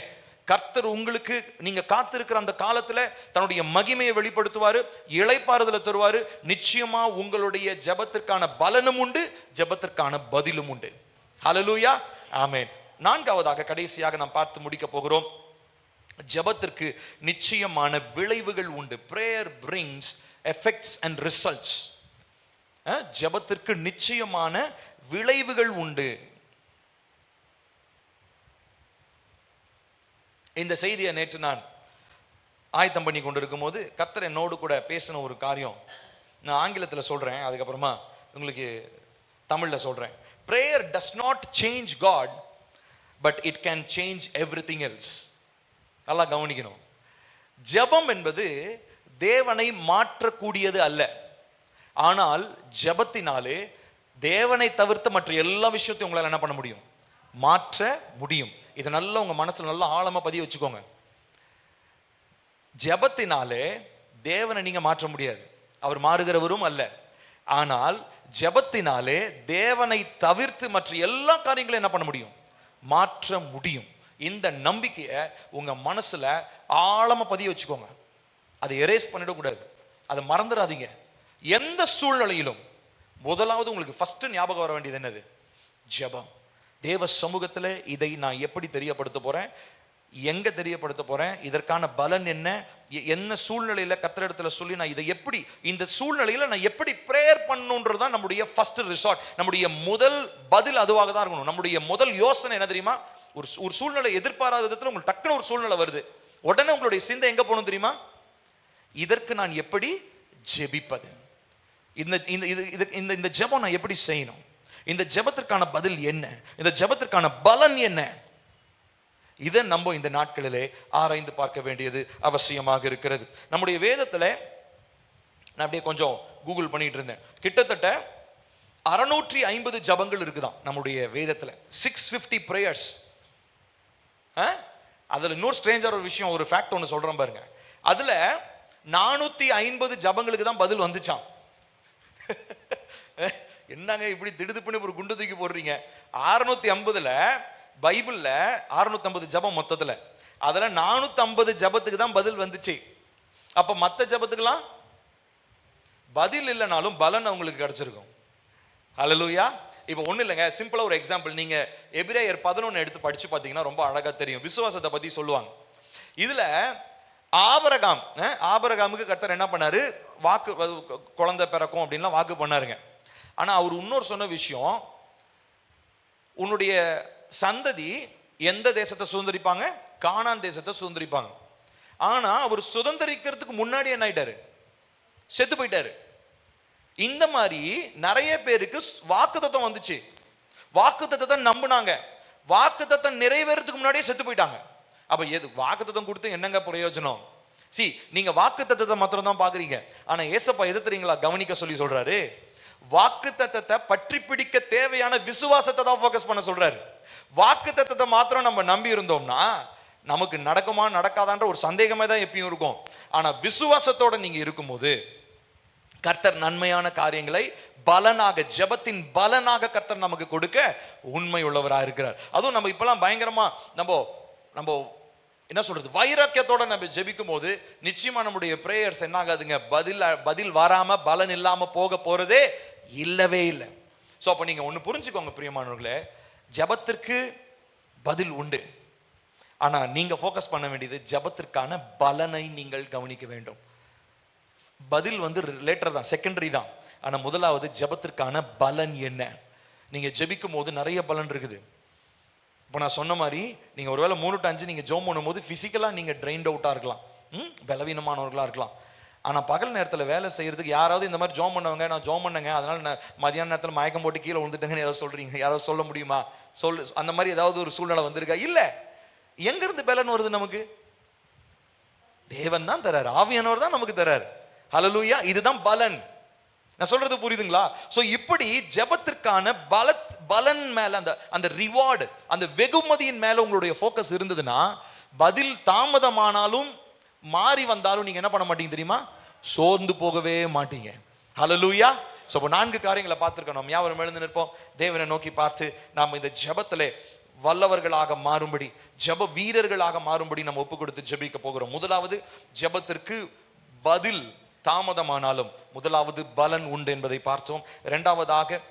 கர்த்தர் உங்களுக்கு, நீங்க காத்திருக்கிற அந்த காலத்துல தன்னுடைய மகிமையை வெளிப்படுத்துவாரு, இளைப்பாறுதலை தருவாரு. நிச்சயமா உங்களுடைய ஜெபத்திற்கான பலனும் உண்டு, ஜெபத்திற்கான பதிலும் உண்டு. ஹல்லேலூயா, ஆமென். நான்காவதாக, கடைசியாக நாம் பார்த்து முடிக்க போகிறோம். ஜெபத்திற்கு நிச்சயமான விளைவுகள் உண்டு. prayer brings effects and results. ஜெபத்திற்கு நிச்சயமான விளைவுகள் உண்டு. இந்த செய்தியை நேற்று நான் ஆயத்தம் பண்ணி கொண்டிருக்கும் போது கர்த்தர் என்னோடு கூட பேசின ஒரு காரியம் நான் ஆங்கிலத்தில் சொல்றேன், அதுக்கப்புறமா உங்களுக்கு தமிழ்ல சொல்றேன். prayer does not change God, but it can change everything else. நல்லா கவனிக்கணும். ஜெபம் என்பது தேவனை மாற்றக்கூடியது அல்ல. ஆனால் ஜெபத்தினாலே தேவனை தவிர்த்து மற்ற எல்லா விஷயத்தையும் உங்களால் என்ன பண்ண முடியும்? மாற்ற முடியும். இதை நல்லா உங்க மனசுல நல்லா ஆழமா பதிய வச்சுக்கோங்க. ஜெபத்தினாலே தேவனை நீங்க மாற்ற முடியாது, அவர் மாறுகிறவரும் அல்ல. ஆனால் ஜெபத்தினாலே தேவனை தவிர்த்து மற்ற எல்லா காரியங்களையும் என்ன பண்ண முடியும்? மாற்ற முடியும். இந்த நம்பிக்கையை உங்க மனசுல ஆழமா பதிய வச்சுக்கோங்க. அதை எரேஸ் பண்ணிடக்கூடாது, அதை மறந்துடாதீங்க. எந்த சூழ்நிலையிலும் முதலாவது உங்களுக்கு ஃபர்ஸ்ட் ஞாபகம் வர வேண்டியது என்னது? ஜெபம். தேவ சமூகத்தில் இதை நான் எப்படி தெரியப்படுத்த போறேன், எங்க தெரியப்படுத்த போறேன், இதற்கான பலன் என்ன, என்ன சூழ்நிலையில கர்த்தரிடத்துல சொல்லி நான் இதை எப்படி, இந்த சூழ்நிலையில நான் எப்படி பிரேயர் பண்ணணுன்றதுதான் நம்முடைய ஃபர்ஸ்ட் ரிசார்ட். நம்முடைய முதல் பதில் அதுவாக தான் இருக்கணும். நம்முடைய முதல் யோசனை என்ன தெரியுமா? ஒரு சூழ்நிலை எதிர்பாராத விதத்தில் உங்களுக்கு டக்குன்னு ஒரு சூழ்நிலை வருது, உடனே உங்களுடைய சிந்தை எங்க போகணும் தெரியுமா? இதற்கு நான் எப்படி ஜெபிப்பது, இந்த ஜெபம் நான் எப்படி செய்யணும், இந்த ஜெபத்திற்கான பதில் என்ன, இந்த ஜெபத்திற்கான பலன் என்ன, இதை நம்ம இந்த நாட்களிலே ஆராய்ந்து பார்க்க வேண்டியது அவசியமாக இருக்கிறது. நம்முடைய வேதத்துல நான் அப்படியே கொஞ்சம் கூகுள் பண்ணிட்டு இருந்தேன். கிட்டத்தட்ட 650 ஜபங்கள் இருக்குதான் நம்முடைய வேதத்துல. 650 prayers. அதுல இன்னொரு ஸ்ட்ரேஞ்சர் ஒரு விஷயம், ஒரு ஃபேக்ட் ஒன்று சொல்றேன் பாருங்க. அதுல 450 ஜபங்களுக்கு தான் பதில் வந்துச்சான். என்னங்க இப்படி திடுதுப்புன்னு ஒரு குண்டு தூக்கி போடுறீங்க? 650ல பைபிள்ல 650 ஜபம் மொத்தத்துல, அதுல 450 ஜபத்துக்கு தான் பதில் வந்துச்சு. அப்ப மத்த ஜபத்துக்கெல்லாம் பதில் இல்லைனாலும் பலன் அவங்களுக்கு கிடைச்சிருக்கும். ஹல்லேலூயா. இப்போ ஒன்றும் இல்லைங்க, சிம்பிளா ஒரு எக்ஸாம்பிள். நீங்க எபிரேயர் 11 எடுத்து படிச்சு பார்த்தீங்கன்னா ரொம்ப அழகா தெரியும். விசுவாசத்தை பத்தி சொல்லுவாங்க. இதுல ஆபிரகாமுக்கு கர்த்தர் என்ன பண்ணாரு? வாக்கு, குழந்தை பிறக்கும் அப்படின்லாம் வாக்கு பண்ணாருங்க. ஆனா அவர் இன்னொரு சொன்ன விஷயம், உன்னுடைய சந்ததி எந்த தேசத்தை சுதந்திரிப்பாங்க? கானான் தேசத்தை சுதந்திரிப்பாங்க. ஆனா அவர் சுதந்திரிக்கிறதுக்கு முன்னாடி என்ன ஆயிட்டாரு? செத்து போயிட்டாரு. இந்த மாதிரி நிறைய பேருக்கு வாக்குத்தத்தம் வந்துச்சு, வாக்குத்தத்தத்தை நம்பினாங்க, வாக்குத்தத்தம் நிறைவேறதுக்கு முன்னாடியே செத்து போயிட்டாங்க. அப்ப எது வாக்குத்தத்தம் கொடுத்து என்னங்க பிரயோஜனம்? நீங்க வாக்குத்தத்தத்தை மாத்திரம் தான் பாக்குறீங்க. ஆனா ஏசப்பா எது தெரியுங்களா கவனிக்க சொல்லி சொல்றாரு? வாக்குத்தத்தத்தை பற்றி பிடிக்க தேவையான விசுவாசத்தை தான் ஃபோக்கஸ் பண்ண சொல்றாரு. வாக்குத்தத்தத்தை மாத்திரம் நம்ம நம்பி இருந்தோம்னா நமக்கு நடக்குமா நடக்காதான்ற ஒரு சந்தேகமே தான் எப்பயும் இருக்கும். ஆனா விசுவாசத்தோட நீங்க இருக்கும்போது கர்த்தர் நன்மையான காரியங்களை பலனாக, ஜெபத்தின் பலனாக கர்த்தர் நமக்கு கொடுக்க உண்மை உள்ளவராக இருக்கிறார். அதுவும் நம்ம இப்பெல்லாம் பயங்கரமா நம்ம என்ன சொல்றது, வைராக்கியத்தோட நம்ம ஜெபிக்கும் போது நிச்சயமா நம்முடைய பிரேயர்ஸ் என்ன ஆகாதுங்க? பதில் வராம பலன் இல்லாம போக போறதே இல்லவே இல்லை. ஸோ அப்போ நீங்க ஒன்று புரிஞ்சுக்கோங்க பிரியமானவர்களே, ஜெபத்திற்கு பதில் உண்டு. ஆனா நீங்க ஃபோக்கஸ் பண்ண வேண்டியது ஜெபத்திற்கான பலனை நீங்கள் கவனிக்க வேண்டும். பதில் லேட்டர் தான், செகண்டரி தான். ஆனா முதலாவது ஜெபத்திற்கான பலன் என்ன? நீங்க ஜெபிக்கும் போது நிறைய பலன் இருக்குது. இப்போ நான் சொன்ன மாதிரி நீங்கள் ஒருவேளை 3 to 5 நீங்கள் ஜோம் பண்ணும்போது ஃபிசிக்கலாக நீங்கள் ட்ரெயின்ட் அவுட்டாக இருக்கலாம், பலவீனமானவர்களாக இருக்கலாம். ஆனால் பகல் நேரத்தில் வேலை செய்கிறதுக்கு யாராவது இந்த மாதிரி ஜோம் பண்ணவங்க, நான் ஜோம் பண்ணேங்க அதனால் நான் மதியான நேரத்தில் மயக்கம் போட்டு கீழே விழுந்துட்டேங்கன்னு யாராவது சொல்கிறீங்க? யாராவது சொல்ல முடியுமா? அந்த மாதிரி ஏதாவது ஒரு சூழ்நிலை வந்திருக்கா? இல்லை. எங்கேருந்து பலன் வருது நமக்கு? தேவன் தான் தரார், ஆவியானவர் தான் நமக்கு தரார். ஹல்லேலூயா. இதுதான் பலன். நான் சொல்றது புரியுதுங்களா? சோ இப்படி ஜெபத்திற்கான பலன் மேல அந்த ரிவார்டு, அந்த வெகுமதியின் மேல உங்களுடைய ஃபோக்கஸ் இருந்ததுன்னா, பதில் தாமதமானாலும் மாறி வந்தாலும் நீங்க என்ன பண்ண மாட்டீங்க தெரியுமா? சோர்ந்து போகவே மாட்டீங்க. ஹல்லேலூயா. சோ 4 காரியங்களை பார்த்திருக்கோம். நம்ம யாவரும் எழுந்து நிற்போம், தேவனை நோக்கி பார்த்து நாம் இந்த ஜெபத்திலே வல்லவர்களாக மாறும்படி, ஜெப வீரர்களாக மாறும்படி நம்ம ஒப்பு கொடுத்து ஜெபிக்க போகிறோம். முதலாவது, ஜெபத்திற்கு பதில் தாமதமானாலும் முதலாவது பலன் உண்டு என்பதை பார்த்தோம். இரண்டாவதாக,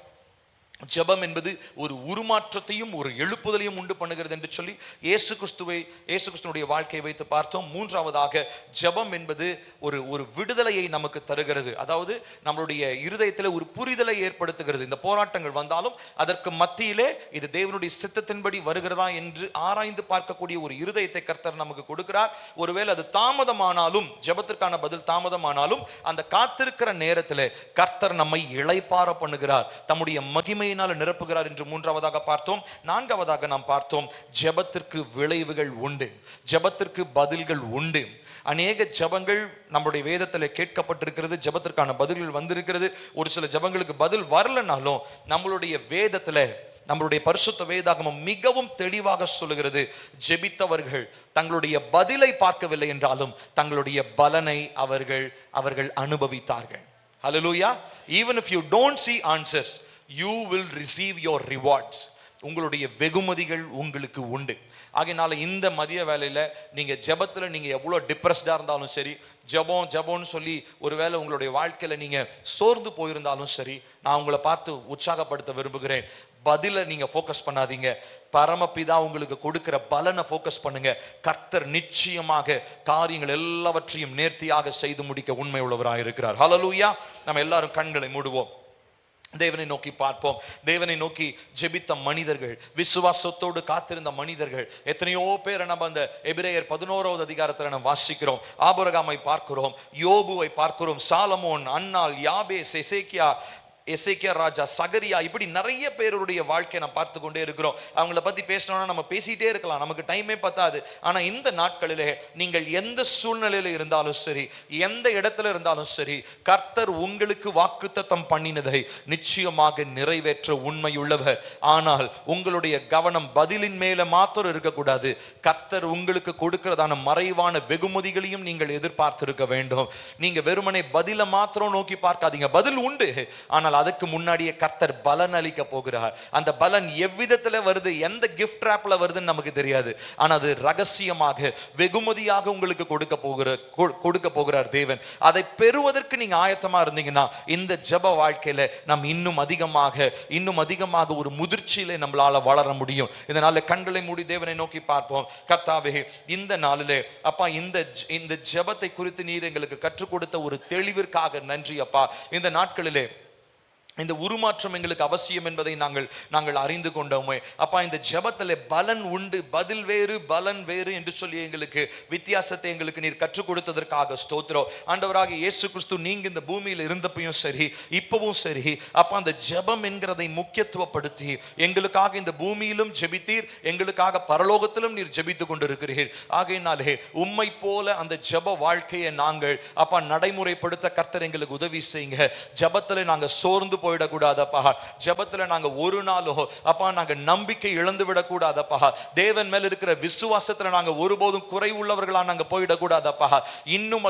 ஜெபம் என்பது ஒரு உருமாற்றத்தையும் ஒரு எழுப்புதலையும் உண்டு பண்ணுகிறது என்று சொல்லி இயேசு கிறிஸ்துவனுடைய வாழ்க்கையை வைத்து பார்த்தோம். மூன்றாவதாக, ஜெபம் என்பது ஒரு விடுதலையை நமக்கு தருகிறது. அதாவது நம்மளுடைய இருதயத்தில் ஒரு புரிதலை ஏற்படுத்துகிறது. இந்த போராட்டங்கள் வந்தாலும் அதற்கு மத்தியிலே இது தேவனுடைய சித்தத்தின்படி வருகிறதா என்று ஆராய்ந்து பார்க்கக்கூடிய ஒரு இருதயத்தை கர்த்தர் நமக்கு கொடுக்கிறார். ஒருவேளை அது தாமதமானாலும், ஜெபத்திற்கான பதில் தாமதமானாலும், அந்த காத்திருக்கிற நேரத்தில் கர்த்தர் நம்மை இளைப்பாற பண்ணுகிறார், தம்முடைய மகிமை நிரப்புகிறார் என்று மூன்றாவதாக பார்த்தோம். நான்காவதாக நாம் பார்த்தோம், ஜெபத்திற்கு விளைவுகள் உண்டு, ஜெபத்திற்கு பதில்கள் உண்டு. அநேக ஜெபங்கள் நம்முடைய வேதத்தில் கேட்கப்பட்டிருக்கிறது, ஜெபத்திற்கான பதில்கள் வந்திருக்கிறது. ஒரு சில ஜெபங்களுக்கு பதில் வரலனாலும் நம்மளுடைய வேதத்தில், நம்மளுடைய பரிசுத்த வேதாகமம் மிகவும் தெளிவாக சொல்லுகிறது, ஜெபித்தவர்கள் தங்களுடைய பதிலை பார்க்கவில்லை என்றாலும் தங்களுடைய பலனை அவர்கள் அனுபவித்தார்கள். Hallelujah. Even if you don't see answers, you will receive your rewards. உங்களுடைய வெகுமதிகள் உங்களுக்கு உண்டு. ஆகையினால இந்த மதிய வேளையில நீங்க ஜெபத்துல நீங்க எவ்வளவு டிப்ரெஸ்டா இருந்தாலும் சரி, ஜெபம்னு சொல்லி ஒருவேளை உங்களுடைய வாழ்க்கையில நீங்க சோர்ந்து போயிருந்தாலும் சரி, நான் உங்களை பார்த்து உற்சாகப்படுத்த விரும்புகிறேன். பதில நீங்க ஃபோக்கஸ் பண்ணாதீங்க, பரமபிதா உங்களுக்கு கொடுக்கிற பலனை ஃபோக்கஸ் பண்ணுங்க. கர்த்தர் நிச்சயமாக காரியங்கள் எல்லாவற்றையும் நேர்த்தியாக செய்து முடிக்க உண்மை உள்ளவராக இருக்கிறார். ஹல்லேலூயா. நம்ம எல்லாரும் கண்களை மூடுவோம், தேவனை நோக்கி பார்ப்போம். தேவனை நோக்கி ஜெபித்த மனிதர்கள், விசுவாசத்தோடு காத்திருந்த மனிதர்கள் எத்தனையோ பேர் நம்ம அந்த எபிரேயர் 11வது அதிகாரத்தில் நம்ம வாசிக்கிறோம். ஆபிரகாமை பார்க்கிறோம், யோபுவை பார்க்கிறோம், சாலமோன், அன்னாள், யாபேஸ், எசேக்கியா ராஜா, சகரியா, இப்படி நிறைய பேருடைய வாழ்க்கையை நம்ம பார்த்து கொண்டே இருக்கிறோம். அவங்கள பத்தி பேசணும்னா நம்ம பேசிட்டே இருக்கலாம், நமக்கு டைமே பத்தாது. ஆனா இந்த நாட்களிலே நீங்கள் எந்த சூழ்நிலையில இருந்தாலும் சரி, எந்த இடத்துல இருந்தாலும் சரி, கர்த்தர் உங்களுக்கு வாக்குத்தத்தம் பண்ணினதை நிச்சயமாக நிறைவேற்ற உண்மையுள்ளவர். ஆனால் உங்களுடைய கவனம் பதிலின் மேல மாத்திரம் இருக்கக்கூடாது, கர்த்தர் உங்களுக்கு கொடுக்கிறதான மறைவான வெகுமதிகளையும் நீங்கள் எதிர்பார்த்திருக்க வேண்டும். நீங்க வெறுமனே பதில மாத்திரம் நோக்கி பார்க்காதீங்க. பதில் உண்டு, ஆனால் அதுக்கு முன்னாடியே கர்த்தர் பலன் அளிக்க போகிறார். அந்த பலன் எவ்விதத்தில் வருது, எந்த கிஃப்ட் ராப்ல வருதுன்னு நமக்கு தெரியாது. ஆனா அது ரகசியமாக வெகுமதியாக உங்களுக்கு கொடுக்க போகிறார் தேவன். அதை பெறுவதற்கு நீங்க ஆயத்தமா இருந்தீங்கன்னா இந்த ஜெப வாழ்க்கையில நாம் இன்னும் அதிகமாக ஒரு முதிர்ச்சியில நம்மளால வளர முடியும். இதனால கண்களை மூடி தேவனை நோக்கி பார்ப்போம். கர்த்தாவே, இந்த நாளிலே அப்பா, இந்த ஜெபத்தை குறித்து நீர் எங்களுக்கு கற்றுக் கொடுத்த ஒரு தெளிவிற்காக நன்றி அப்பா. இந்த நாட்களிலே இந்த உருமாற்றம் எங்களுக்கு அவசியம் என்பதை நாங்கள் அறிந்து கொண்டோமே அப்பா. இந்த ஜெபத்தில் பலன் உண்டு, பதில் வேறு பலன் வேறு என்று சொல்லி எங்களுக்கு வித்தியாசத்தை எங்களுக்கு நீர் கற்றுக் கொடுத்ததற்காக ஸ்தோத்திரம். ஆண்டவராக இயேசு கிறிஸ்து, நீங்க இந்த பூமியில் இருந்தப்பையும் சரி, இப்பவும் சரி அப்பா, அந்த ஜெபம் என்கிறதை முக்கியத்துவப்படுத்தி எங்களுக்காக இந்த பூமியிலும் ஜெபித்தீர், எங்களுக்காக பரலோகத்திலும் நீர் ஜெபித்து கொண்டிருக்கிறீர். ஆகையினாலே உம்மை போல அந்த ஜெப வாழ்க்கையை நாங்கள் அப்பா நடைமுறைப்படுத்த கர்த்தர் எங்களுக்கு உதவி செய்யுங்க. ஜெபத்தில் நாங்கள் சோர்ந்து போயிடக்கூடாதப்பா, ஜெபத்துல நாங்க ஒரு நாளோ அப்பா நாங்க நம்பிக்கை இழந்து விடக்கூடாதப்பா, தேவன் மேல் இருக்கிற விசுவாசத்துல நாங்க ஒருபோதும் குறை உள்ளவர்களா நாங்க போயிடக்கூடாதப்பா. இன்னும்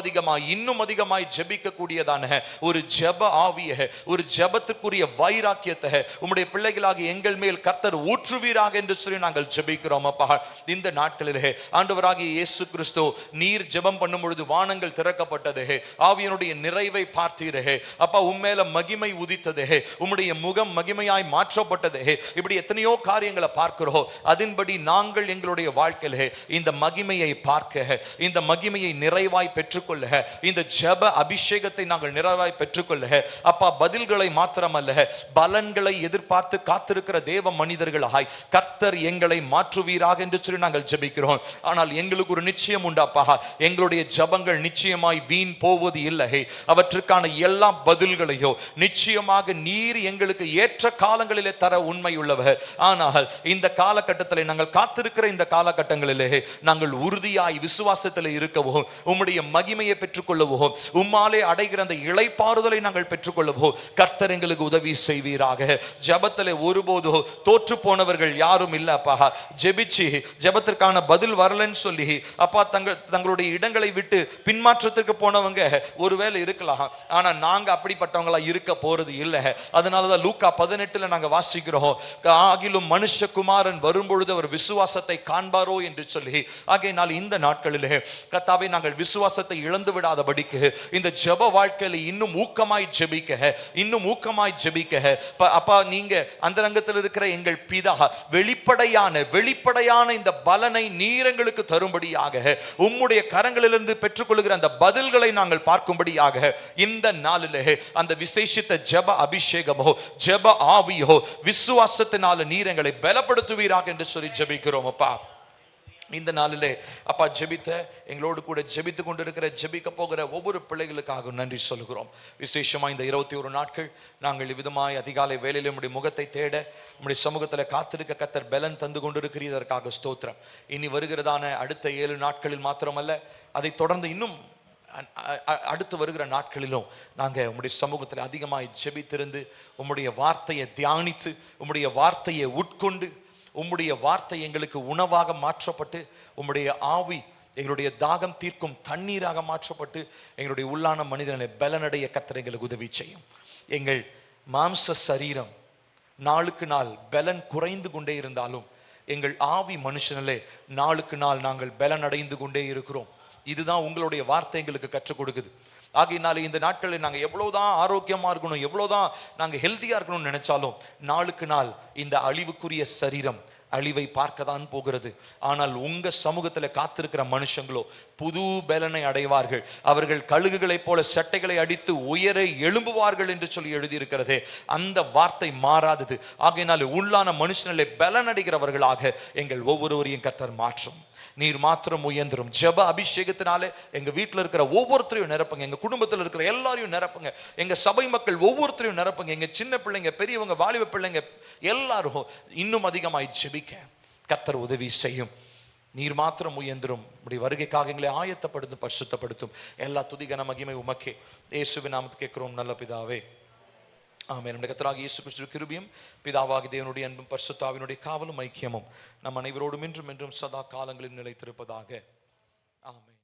அதிகமாய் ஜெபிக்க கூடியதான ஒரு ஜெப ஆவியை, ஒரு ஜெபத்துக்குரிய வைராக்கியத்தை உம்முடைய பிள்ளைகளாக எங்கள் மேல் கர்த்தர் ஊற்றுவீராக என்று சொல்லி நாங்கள் ஜெபிக்கிறோம் அப்பா. இந்த நாட்களிலே ஆண்டவராகிய இயேசு கிறிஸ்து, நீர் ஜெபம் பண்ணும் பொழுது வானங்கள் திறக்கப்பட்டது, ஆவியனுடைய நிறைவை பார்த்தீரே அப்பா, உம்மேல மகிமை உதித்தது, பிரகாசித்தது, உம்முடைய முகம் மகிமையாய் மாற்றப்பட்டது. இப்படி எத்தனையோ காரியங்களை பார்க்கிறோம். அதன்படி நாங்கள் எங்களுடைய வாழ்க்கையில இந்த மகிமையை பார்க்க, இந்த மகிமையை நிறைவாய் பெற்றுக்கொள்ள, இந்த ஜெப அபிஷேகத்தை நாங்கள் நிறைவாய் பெற்றுக்கொள்ள அப்பா, பதில்களை மாத்திரமல்ல பலன்களை எதிர்பார்த்து காத்திருக்கிற தேவ மனிதர்களாய் கர்த்தர் எங்களை மாற்றுவீராக என்று சொல்லி நாங்கள் ஜெபிக்கிறோம். ஆனால் எங்களுக்கு ஒரு நிச்சயம் உண்டாப்பா, எங்களுடைய ஜெபங்கள் நிச்சயமாய் வீண் போவது இல்லை. அவற்றுக்கான எல்லா பதில்களையோ நிச்சயமாக நீர் எங்களுக்கு ஏற்ற காலங்களிலே தர உண்மை உள்ளவர். ஆனால் இந்த காலகட்டத்தில் நாங்கள் காத்திருக்கிற இந்த காலகட்டங்களிலே நாங்கள் உறுதியாய் விசுவாசத்தில் இருக்கவும், உம்முடைய மகிமையை பெற்றுக்கொள்ளவும், உம்மாலே அடைகிற அந்த இளைப்பாறுதலை நாங்கள் பெற்றுக்கொள்ளவும் கர்த்தர் எங்களுக்கு உதவி செய்வீராக. ஜெபத்திலே ஒருபோதோ தோற்று போனவர்கள் யாரும் இல்ல அப்பா. ஜெபிச்சு ஜெபத்திற்கான பதில் வரலன்னு சொல்லி அப்பா தங்களுடைய இடங்களை விட்டு பின்மாற்றத்திற்கு போனவங்க ஒருவேளை இருக்கலாம். ஆனா நாங்க அப்படிப்பட்டவங்களா இருக்க போறது இல்லை. அதனாலதான் லூக்கா 18 நாங்க வாசிக்கிறோம், ஆகிலும் மனுஷகுமாரன் வரும்பொழுது அவர் விசுவாசத்தை காண்பாரோ என்று சொல்லி. ஆகையினால் இந்த நாட்களிலே கர்த்தாவே நாங்கள் விசுவாசத்தை இழந்து விடாதபடிக்கு இந்த ஜெப வாழ்க்கையில இன்னும் ஊக்கமாய் ஜெபிக்க, இன்னும் ஊக்கமாய் ஜெபிக்க அப்பா, நீங்க அந்தரங்கத்தில் இருக்கிற எங்கள் பிதா வெளிப்படையான இந்த பலனை நீர் எங்களுக்கு தரும்படியாக, உம்முடைய கரங்களிலிருந்து பெற்றுக்கொள்கிற அந்த பதில்களை நாங்கள் பார்க்கும்படியாக இந்த நாளிலே அந்த விசேஷித்த ஜெப அபிஷேகமோ ஜெப ஆவியோ விசுவாசத்தினால நீர் எங்களை பலப்படுத்துவீராக என்று சொல்லி ஜெபிக்கிறோம் அப்பா. இந்த நாளிலே அப்பா ஜெபித்த எங்களோடு கூட ஜெபித்து கொண்டிருக்கிற, ஜெபிக்க போகிற ஒவ்வொரு பிள்ளைகளுக்காக நன்றி சொல்கிறோம். விசேஷமா இந்த 21 நாட்கள் நாங்கள் விதமாய் அதிகாலை வேளையிலே உம்முடைய முகத்தை தேட, உம்முடைய சமூகத்தில் காத்திருக்க கர்த்தர் பலன் தந்து கொண்டிருக்கிறதற்காக ஸ்தோத்திரம். இனி வருகிறதான அடுத்த 7 நாட்களில் மாத்திரமல்ல, அதை தொடர்ந்து இன்னும் அடுத்து வருகிற நாட்களிலும் நாங்கள் உம்முடைய சமூகத்தில் அதிகமாய் ஜெபித்திருந்து, உம்முடைய வார்த்தையை தியானித்து, உம்முடைய வார்த்தையை உட்கொண்டு, உம்முடைய வார்த்தை எங்களுக்கு உணவாக மாற்றப்பட்டு, உம்முடைய ஆவி எங்களுடைய தாகம் தீர்க்கும் தண்ணீராக மாற்றப்பட்டு, எங்களுடைய உள்ளான மனிதனை பலனடைய கர்த்தர் எங்களுக்கு உதவி செய்யும். எங்கள் மாம்ச சரீரம் நாளுக்கு நாள் பலன் குறைந்து கொண்டே இருந்தாலும், எங்கள் ஆவி மனுஷனிலே நாளுக்கு நாள் நாங்கள் பலன் அடைந்து கொண்டே இருக்கிறோம். இதுதான் உங்களுடைய வார்த்தை எங்களுக்கு கற்றுக் கொடுக்குது. ஆகையினாலே இந்த நாட்களில் நாங்கள் எவ்வளவுதான் ஆரோக்கியமா இருக்கணும், எவ்வளவுதான் நாங்கள் ஹெல்த்தியா இருக்கணும்னு நினைச்சாலும், நாளுக்கு நாள் இந்த அழிவுக்குரிய சரீரம் அழிவை பார்க்க தான் போகிறது. ஆனால் உங்க சமூகத்தில் காத்திருக்கிற மனுஷங்களோ புது பலனை அடைவார்கள். அவர்கள் கழுகுகளைப் போல சட்டைகளை அடித்து உயர எழும்புவார்கள் என்று சொல்லி எழுதியிருக்கிறதே, அந்த வார்த்தை மாறாதது. ஆகையினாலே உள்ளான மனுஷனிலே பலன் அடைகிறவர்களாக எங்கள் ஒவ்வொருவரையும் கர்த்தர் மாற்றும். நீர் மாத்திரம் உயர்ந்துரும். ஜெப அபிஷேகத்தினாலே எங்க வீட்டில் இருக்கிற ஒவ்வொருத்தரையும் நிரப்புங்க, எங்க குடும்பத்தில் இருக்கிற எல்லாரையும் நிரப்புங்க, எங்க சபை மக்கள் ஒவ்வொருத்தரையும் நிரப்புங்க, எங்க சின்ன பிள்ளைங்க, பெரியவங்க, வாலிப பிள்ளைங்க எல்லாரும் இன்னும் அதிகமாய் ஜெபிக்க கர்த்தர் உதவி செய்யும். நீர் மாத்திரம் உயர்ந்துரும். உடைய வருகைக்காக எங்களை ஆயத்தப்படுத்தும், பரிசுத்தப்படுத்தும். எல்லா துதிகன மகிமை உமக்கே. இயேசுவின் நாமத்தில் கேட்கிறோம் நல்ல பிதாவே, ஆமென். நம்முடைய கர்த்தராகிய இயேசு கிறிஸ்துவின் கிருபையும் பிதாவாகிய தேவனுடைய அன்பும் பரிசுத்த ஆவியினுடைய காவலும் ஐக்கியமும் நம் அனைவரோடும் இன்றும் என்றும் சதா காலங்களில் நிலைத்திருப்பதாக. ஆமென்.